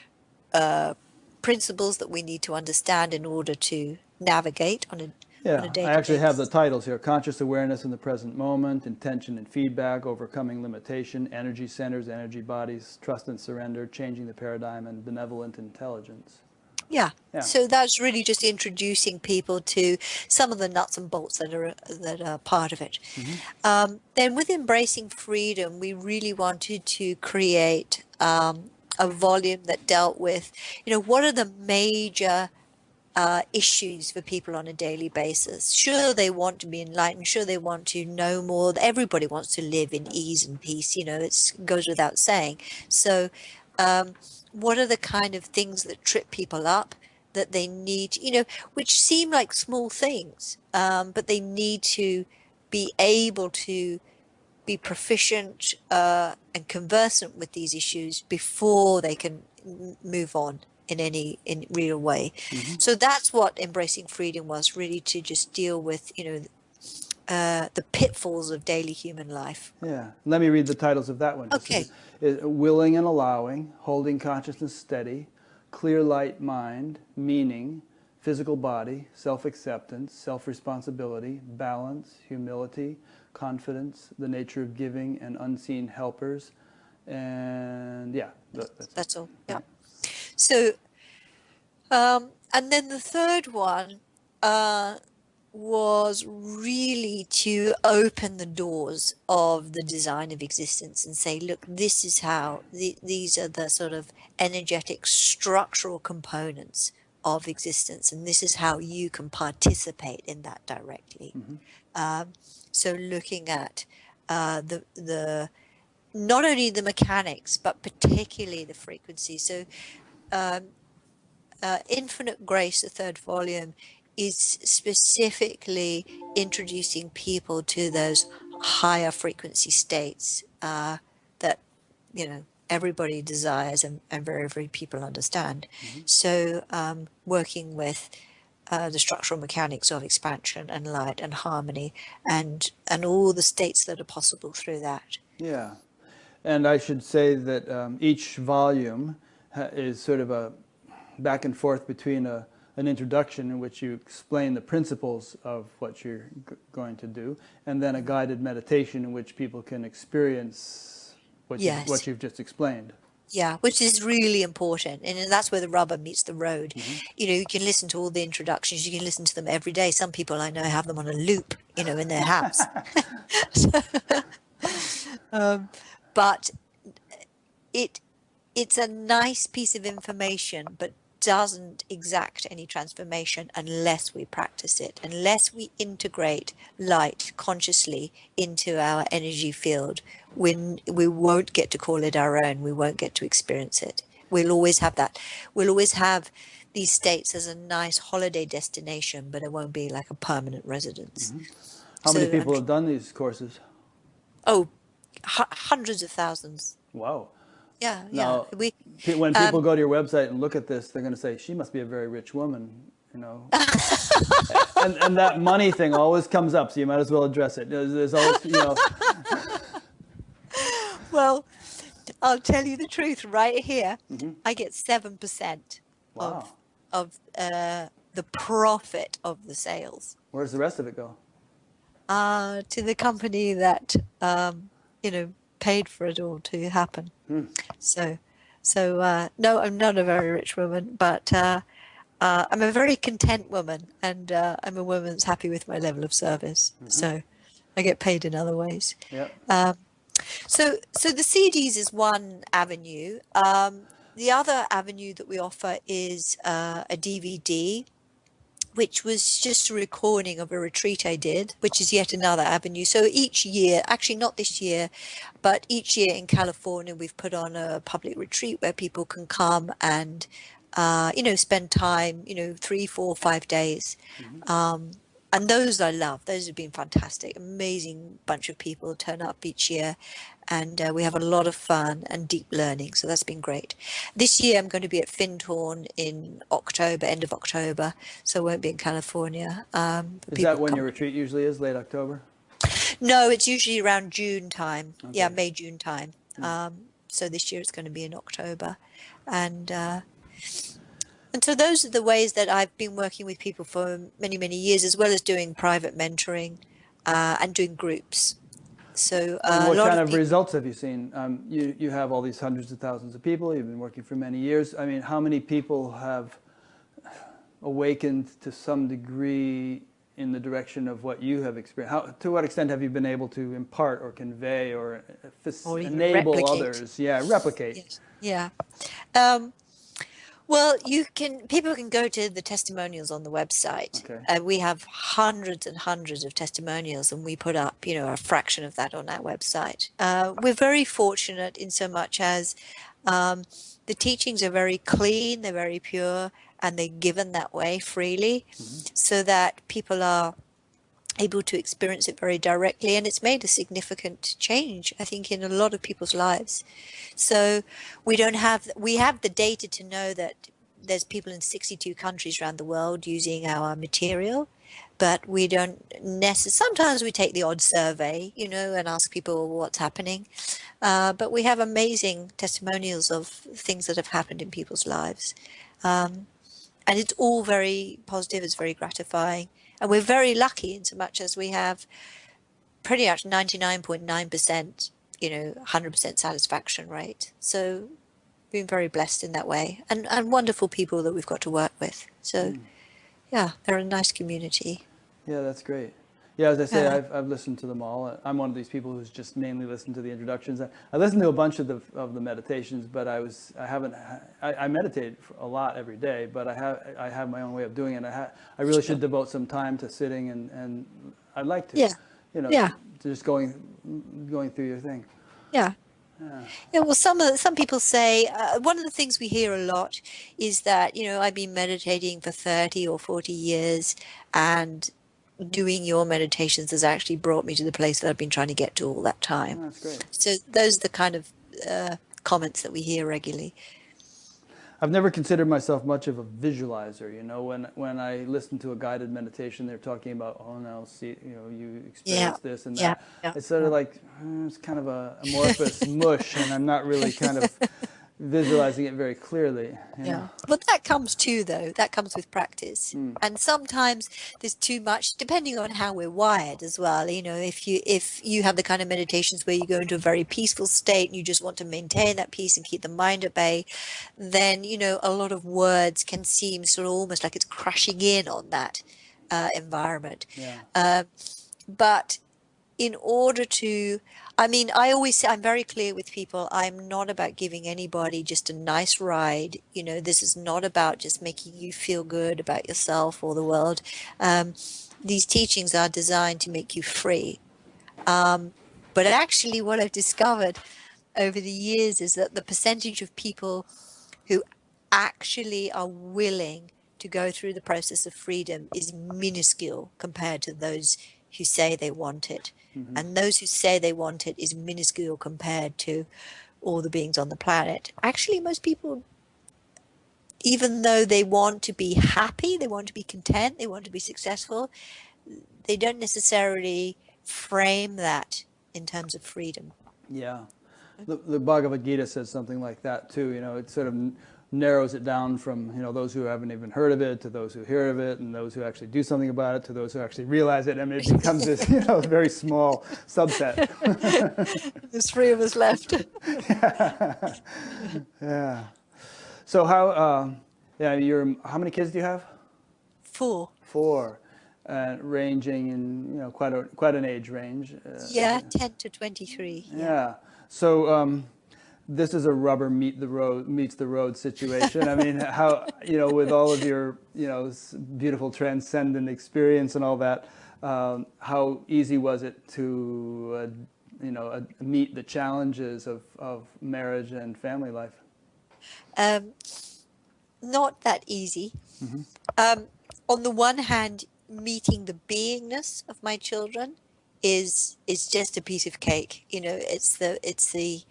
principles that we need to understand in order to navigate on a Yeah, I actually day-to-day have the basis. titles here: conscious awareness in the present moment, intention and feedback, overcoming limitation, energy centers, energy bodies, trust and surrender, changing the paradigm, and benevolent intelligence. Yeah. Yeah. So that's really just introducing people to some of the nuts and bolts that are part of it. Then with Embracing Freedom, we really wanted to create a volume that dealt with, what are the major issues for people on a daily basis. Sure, they want to be enlightened. Sure, they want to know more. Everybody wants to live in ease and peace. It goes without saying. So what are the kind of things that trip people up, that they need, which seem like small things, but they need to be able to be proficient and conversant with these issues before they can move on in real way. So that's what Embracing Freedom was, really, to just deal with, the pitfalls of daily human life. Yeah. Let me read the titles of that one. Okay. Willing and allowing, holding consciousness steady, clear light mind, meaning, physical body, self-acceptance, self-responsibility, balance, humility, confidence, the nature of giving, and unseen helpers. And yeah, That's all. Yeah. Right. So, and then the third one was really to open the doors of the design of existence and say, look, this is how these are the sort of energetic structural components of existence, and this is how you can participate in that directly. So looking at the not only the mechanics, but particularly the frequency. So Infinite Grace, the third volume, is specifically introducing people to those higher frequency states that, you know, everybody desires and very, very people understand. So working with the structural mechanics of expansion and light and harmony and all the states that are possible through that. Yeah. And I should say that each volume is sort of a back and forth between an introduction in which you explain the principles of what you're going to do, and then a guided meditation in which people can experience what, Yes. what you've just explained. Yeah, which is really important. And that's where the rubber meets the road. You know, you can listen to all the introductions. You can listen to them every day. Some people I know have them on a loop, you know, in their house. But it's a nice piece of information, but doesn't exact any transformation unless we practice it, unless we integrate light consciously into our energy field. When we won't get to call it our own, we won't get to experience it. We'll always have that. We'll always have these states as a nice holiday destination, but it won't be like a permanent residence. How many people have done these courses? Oh, hundreds of thousands. Wow. Yeah, now, yeah. When people go to your website and look at this, they're going to say, she must be a very rich woman, you know. and that money thing always comes up, so you might as well address it. There's always, you know. Well, I'll tell you the truth right here. I get 7% Wow. of the profit of the sales. Where does the rest of it go? To the company that, you know, paid for it all to happen. So no, I'm not a very rich woman, but I'm a very content woman, and I'm a woman that's happy with my level of service. So I get paid in other ways. Yeah. So the CDs is one avenue. The other avenue that we offer is a DVD, which was just a recording of a retreat I did, which is yet another avenue. So each year, actually not this year, but each year in California, we've put on a public retreat where people can come and, you know, spend time, you know, 3, 4, 5 days. And those I love. Those have been fantastic. Amazing bunch of people turn up each year. And we have a lot of fun and deep learning. So that's been great. This year I'm going to be at Findhorn in October, end of October. So I won't be in California. Is that when your retreat usually is, late October? No, it's usually around June time. Okay. Yeah, May, June time. So this year it's going to be in October. And so those are the ways that I've been working with people for many, many years, as well as doing private mentoring and doing groups. So what kind of results have you seen? You have all these hundreds of thousands of people. You've been working for many years. I mean, how many people have awakened to some degree in the direction of what you have experienced? To what extent have you been able to impart or convey or enable replicate. Others? Yeah, replicate. Yes. Yeah. Well, people can go to the testimonials on the website. Okay. We have hundreds and hundreds of testimonials, and we put up, you know, a fraction of that on our website. We're very fortunate in so much as the teachings are very clean, they're very pure, and they're given that way freely, so that people are able to experience it very directly, and it's made a significant change, I think, in a lot of people's lives. So we have the data to know that there's people in 62 countries around the world using our material, but we don't necessarily, sometimes we take the odd survey, you know, and ask people what's happening, but we have amazing testimonials of things that have happened in people's lives, and it's all very positive, it's very gratifying. And we're very lucky in so much as we have pretty much 99.9%, you know, 100% satisfaction rate. So been very blessed in that way, and wonderful people that we've got to work with. So yeah, they're a nice community. Yeah, that's great. Yeah, as I say, I've listened to them all. I'm one of these people who's just mainly listened to the introductions. I listened to a bunch of the meditations, but I meditate a lot every day, but I have my own way of doing it. I really should devote some time to sitting, and I'd like to. Yeah. You know, just going through your thing. Yeah. Yeah, well, some people say one of the things we hear a lot is that, you know, I've been meditating for 30 or 40 years, and doing your meditations has actually brought me to the place that I've been trying to get to all that time. Oh, that's great. So those are the kind of comments that we hear regularly. I've never considered myself much of a visualizer. You know, when I listen to a guided meditation, they're talking about, oh no, see, you know, you Yeah, experience this and yeah, that. yeah, It's sort of yeah. like it's kind of a amorphous mush, and I'm not really kind of visualizing it very clearly. You know. Yeah. But that comes too, though. That comes with practice. Mm. And sometimes there's too much, depending on how we're wired as well. You know, if you have the kind of meditations where you go into a very peaceful state and you just want to maintain that peace and keep the mind at bay, then, you know, a lot of words can seem sort of almost like it's crashing in on that environment. Yeah. But in order to, I mean, I always say, I'm very clear with people, I'm not about giving anybody just a nice ride. You know, this is not about just making you feel good about yourself or the world. These teachings are designed to make you free. But actually, what I've discovered over the years is that the percentage of people who actually are willing to go through the process of freedom is minuscule compared to those who say they want it. Mm-hmm. And those who say they want it is minuscule compared to all the beings on the planet. Actually, most people, even though they want to be happy, they want to be content, they want to be successful, they don't necessarily frame that in terms of freedom. Yeah. The Bhagavad Gita says something like that too. You know, it sort of narrows it down from, you know, those who haven't even heard of it to those who hear of it, and those who actually do something about it to those who actually realize it. I mean, it becomes this, you know, very small subset. There's three of us left. Yeah. Yeah. So how many kids do you have? 4. 4, ranging in, you know, quite an age range. Yeah, 10 to 23. Yeah. So this is a rubber meets the road situation. I mean, how, you know, with all of your, you know, beautiful transcendent experience and all that, how easy was it to, you know, meet the challenges of marriage and family life? Not that easy. Mm-hmm. On the one hand, meeting the beingness of my children is just a piece of cake. You know, it's the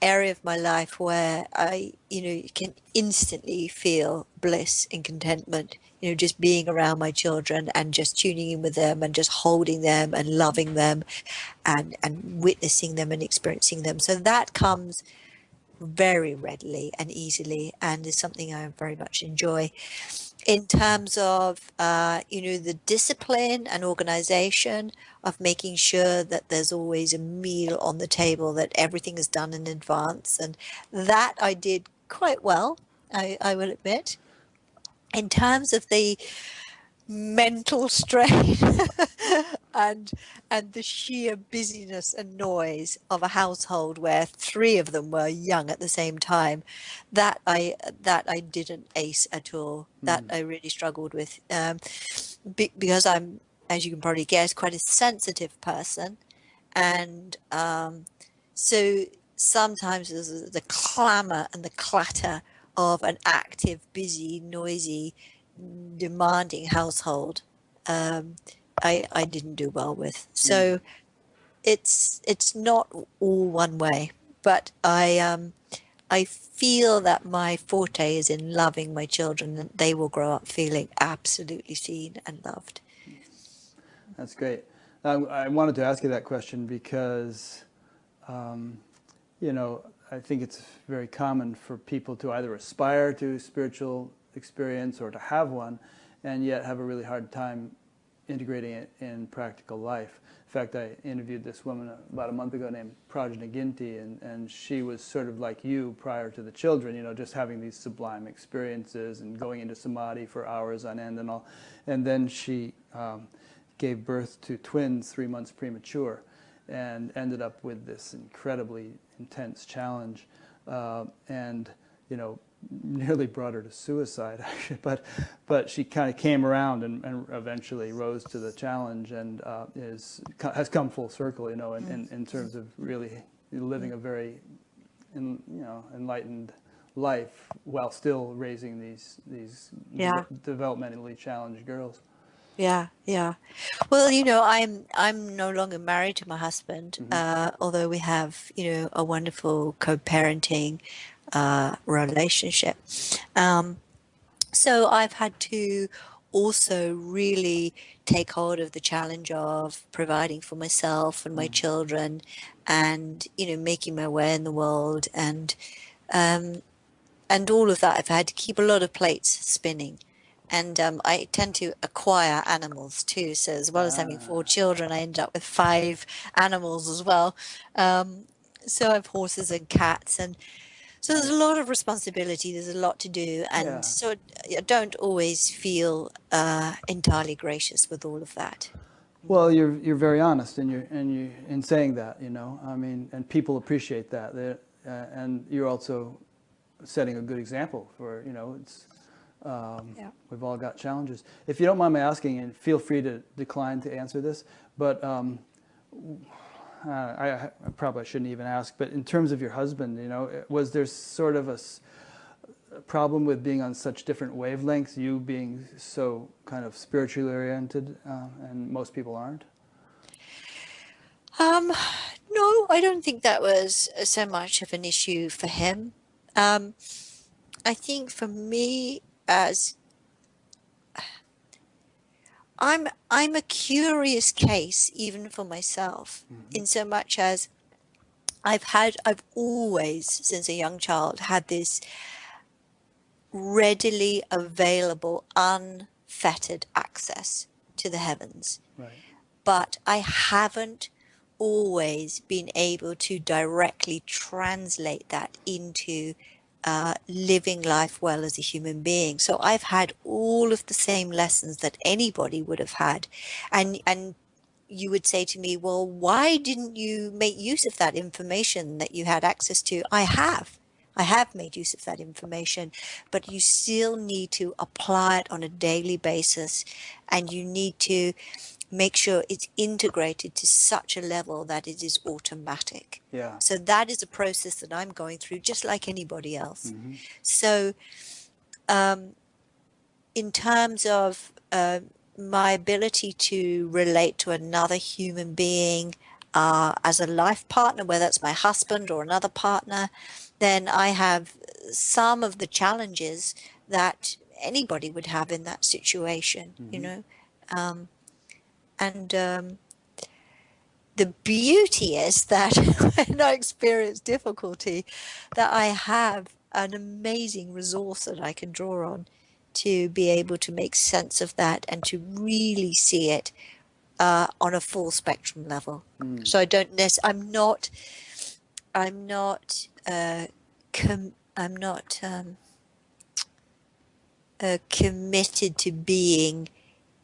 area of my life where I, you know, can instantly feel bliss and contentment. You know, just being around my children and just tuning in with them and just holding them and loving them and witnessing them and experiencing them. So that comes very readily and easily, and is something I very much enjoy. In terms of, you know, the discipline and organization of making sure that there's always a meal on the table, that everything is done in advance, and that I did quite well, I will admit. In terms of the mental strain and the sheer busyness and noise of a household where 3 of them were young at the same time, that I didn't ace at all. That I really struggled with, because I'm, as you can probably guess, quite a sensitive person, and so sometimes there's the clamor and the clatter of an active, busy, noisy, demanding household. I didn't do well with. So it's not all one way, but I feel that my forte is in loving my children, and they will grow up feeling absolutely seen and loved. That's great. I wanted to ask you that question because, you know, I think it's very common for people to either aspire to spiritual experience or to have one, and yet have a really hard time integrating it in practical life. In fact, I interviewed this woman about a month ago named Prajnaginti, and she was sort of like you prior to the children, you know, just having these sublime experiences and going into samadhi for hours on end and all. And then she gave birth to twins 3 months premature and ended up with this incredibly intense challenge, and, you know, nearly brought her to suicide, actually. But she kind of came around and eventually rose to the challenge, and has come full circle, you know, in terms of really living a very, enlightened life while still raising these Yeah. developmentally challenged girls. Yeah, yeah. Well, I'm no longer married to my husband, although we have, a wonderful co-parenting relationship. So I've had to also really take hold of the challenge of providing for myself and my children, and making my way in the world, and all of that. I've had to keep a lot of plates spinning. And I tend to acquire animals too. So as well as having 4 children, I ended up with 5 animals as well. So I have horses and cats, and so there's a lot of responsibility. There's a lot to do, and Yeah. so I don't always feel entirely gracious with all of that. Well, you're very honest in saying that, I mean, and people appreciate that. And you're also setting a good example for, it's Yeah. we've all got challenges. If you don't mind my asking, and feel free to decline to answer this, but I probably shouldn't even ask, but in terms of your husband, was there sort of a problem with being on such different wavelengths, you being so kind of spiritually oriented, and most people aren't? No, I don't think that was so much of an issue for him. I think for me, as I'm a curious case even for myself, in so much as I've always, since a young child, had this readily available, unfettered access to the heavens. Right. But I haven't always been able to directly translate that into living life well as a human being. So I've had all of the same lessons that anybody would have had. And you would say to me, well, why didn't you make use of that information that you had access to? I have made use of that information, but you still need to apply it on a daily basis, and you need to make sure it's integrated to such a level that it is automatic. Yeah. So that is a process that I'm going through just like anybody else. So in terms of my ability to relate to another human being as a life partner, whether it's my husband or another partner, then I have some of the challenges that anybody would have in that situation, and the beauty is that when I experience difficulty, that I have an amazing resource that I can draw on to be able to make sense of that and to really see it on a full spectrum level. So I don't I'm not committed to being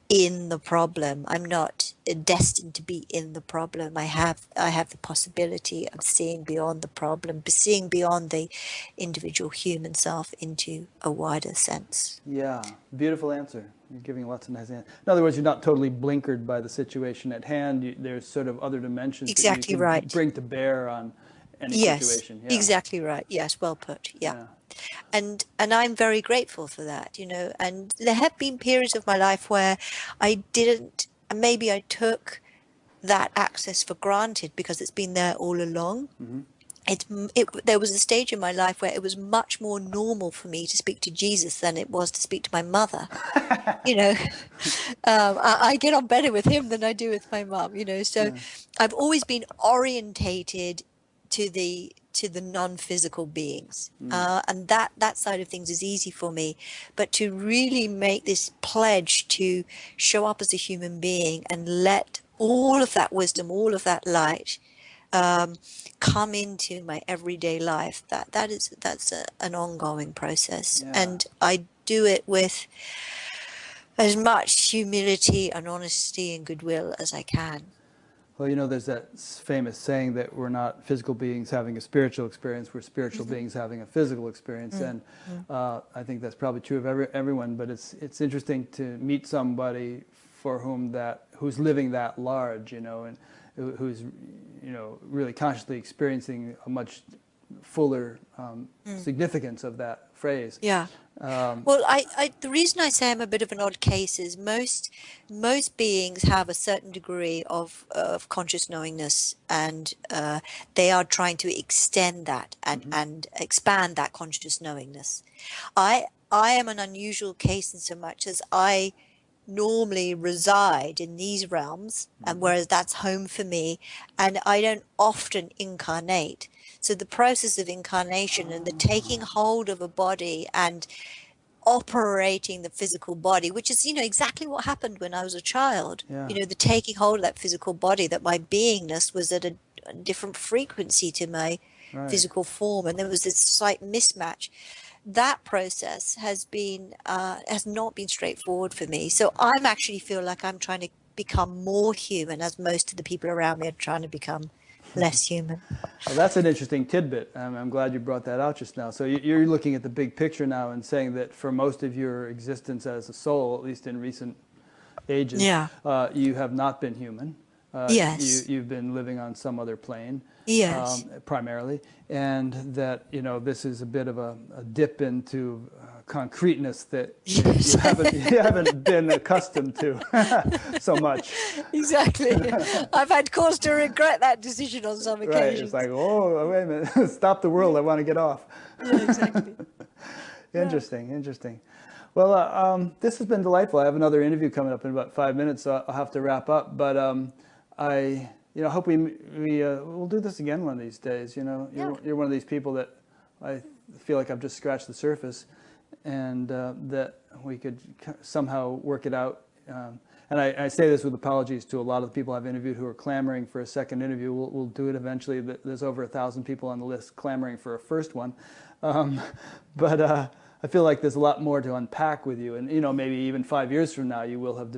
in the problem. I'm not destined to be in the problem. I have the possibility of seeing beyond the problem, seeing beyond the individual human self into a wider sense. Yeah, beautiful answer. You're giving lots of nice answers. In other words, you're not totally blinkered by the situation at hand. There's sort of other dimensions Exactly that you can right. bring to bear on any Yes, situation. Yeah. exactly right. Yes, well put. Yeah. And I'm very grateful for that, and there have been periods of my life where I didn't, maybe I took that access for granted because it's been there all along. There was a stage in my life where it was much more normal for me to speak to Jesus than it was to speak to my mother. I get on better with him than I do with my mum, so I've always been orientated to the non-physical beings, and that side of things is easy for me. But to really make this pledge to show up as a human being and let all of that wisdom, all of that light come into my everyday life, that's an ongoing process. And I do it with as much humility and honesty and goodwill as I can. Well, there's that famous saying that we're not physical beings having a spiritual experience, we're spiritual beings having a physical experience. And I think that's probably true of everyone, but it's interesting to meet somebody for who's living that large, and who's, you know, really consciously experiencing a much fuller significance of that phrase. Yeah. Well, the reason I say I'm a bit of an odd case is most beings have a certain degree of conscious knowingness, and they are trying to extend that and expand that conscious knowingness. I am an unusual case in so much as I normally reside in these realms, and whereas that's home for me, and I don't often incarnate. So the process of incarnation and the taking hold of a body and operating the physical body, which is, you know, exactly what happened when I was a child. Yeah. You know, the taking hold of that physical body, that my beingness was at a different frequency to my physical form, and there was this slight mismatch. That process has not been straightforward for me. So I'm actually feel like I'm trying to become more human, as most of the people around me are trying to become less human. Well, that's an interesting tidbit. I'm glad you brought that out just now. So you're looking at the big picture now and saying that for most of your existence as a soul, at least in recent ages, you have not been human. Yes. You've been living on some other plane, Yes. primarily, and that, you know, this is a bit of a dip into concreteness that you haven't been accustomed to so much. Exactly. I've had cause to regret that decision on some occasions. Right. It's like, oh, wait a minute, stop the world, I want to get off. Yeah, exactly. Interesting. Well, this has been delightful. I have another interview coming up in about 5 minutes, so I'll have to wrap up. But I hope we'll do this again one of these days. You know, you're one of these people that I feel like I've just scratched the surface, and that we could somehow work it out. And I say this with apologies to a lot of the people I've interviewed who are clamoring for a second interview. We'll do it eventually. There's over 1,000 people on the list clamoring for a first one. But I feel like there's a lot more to unpack with you. And, you know, maybe even 5 years from now, you will have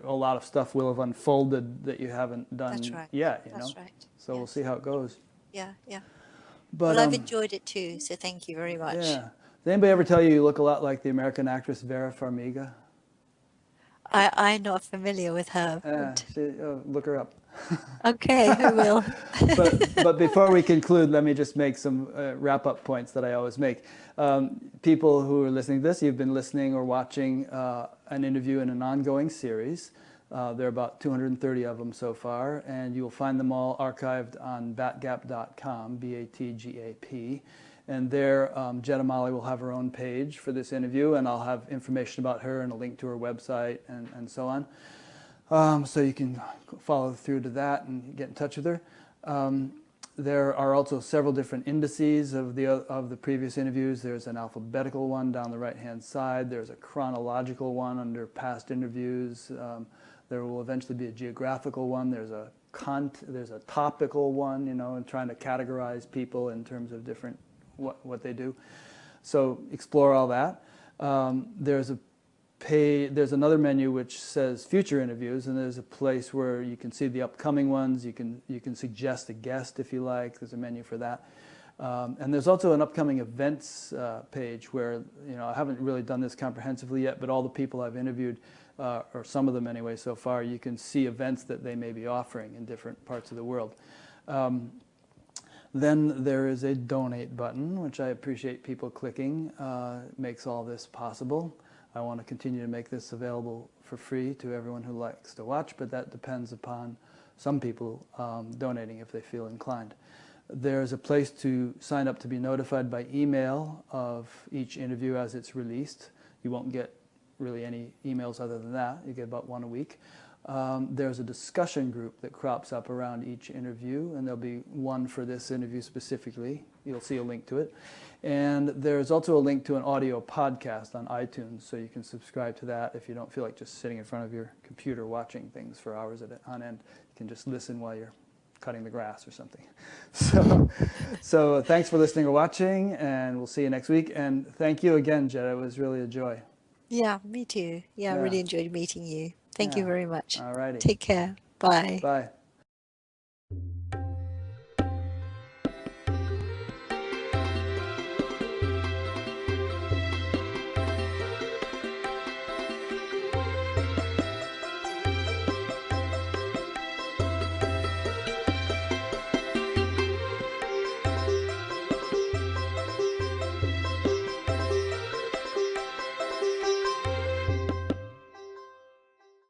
a lot of stuff will have unfolded that you haven't done yet. That's right. So we'll see how it goes. Yeah. But, well, I've enjoyed it too, so thank you very much. Yeah. Did anybody ever tell you look a lot like the American actress Vera Farmiga? I'm not familiar with her. Look her up. Okay, I will. but before we conclude, let me just make some wrap-up points that I always make. People who are listening to this, you've been listening or watching an interview in an ongoing series. There are about 230 of them so far, and you'll find them all archived on batgap.com, BATGAP. And there, Jeddah Mali will have her own page for this interview, and I'll have information about her and a link to her website and so on. So you can follow through to that and get in touch with her. There are also several different indices of the previous interviews. There's an alphabetical one down the right-hand side. There's a chronological one under past interviews. There will eventually be a geographical one. There's a topical one, you know, and trying to categorize people in terms of different what they do. So explore all that. There's another menu which says future interviews, and there's a place where you can see the upcoming ones. You can suggest a guest if you like. There's a menu for that. And there's also an upcoming events page where, you know, I haven't really done this comprehensively yet, but all the people I've interviewed, or some of them anyway so far, you can see events that they may be offering in different parts of the world. Then there is a donate button, which I appreciate people clicking. It makes all this possible. I want to continue to make this available for free to everyone who likes to watch, but that depends upon some people donating if they feel inclined. There's a place to sign up to be notified by email of each interview as it's released. You won't get really any emails other than that. You get about one a week. There's a discussion group that crops up around each interview, and there'll be one for this interview specifically. You'll see a link to it. And there's also a link to an audio podcast on iTunes, so you can subscribe to that if you don't feel like just sitting in front of your computer watching things for hours on end. You can just listen while you're cutting the grass or something. So thanks for listening or watching, and we'll see you next week. And thank you again, Jeddah. It was really a joy. Yeah, me too. Yeah, I really enjoyed meeting you. Thank you very much. All righty. Take care. Bye. Bye.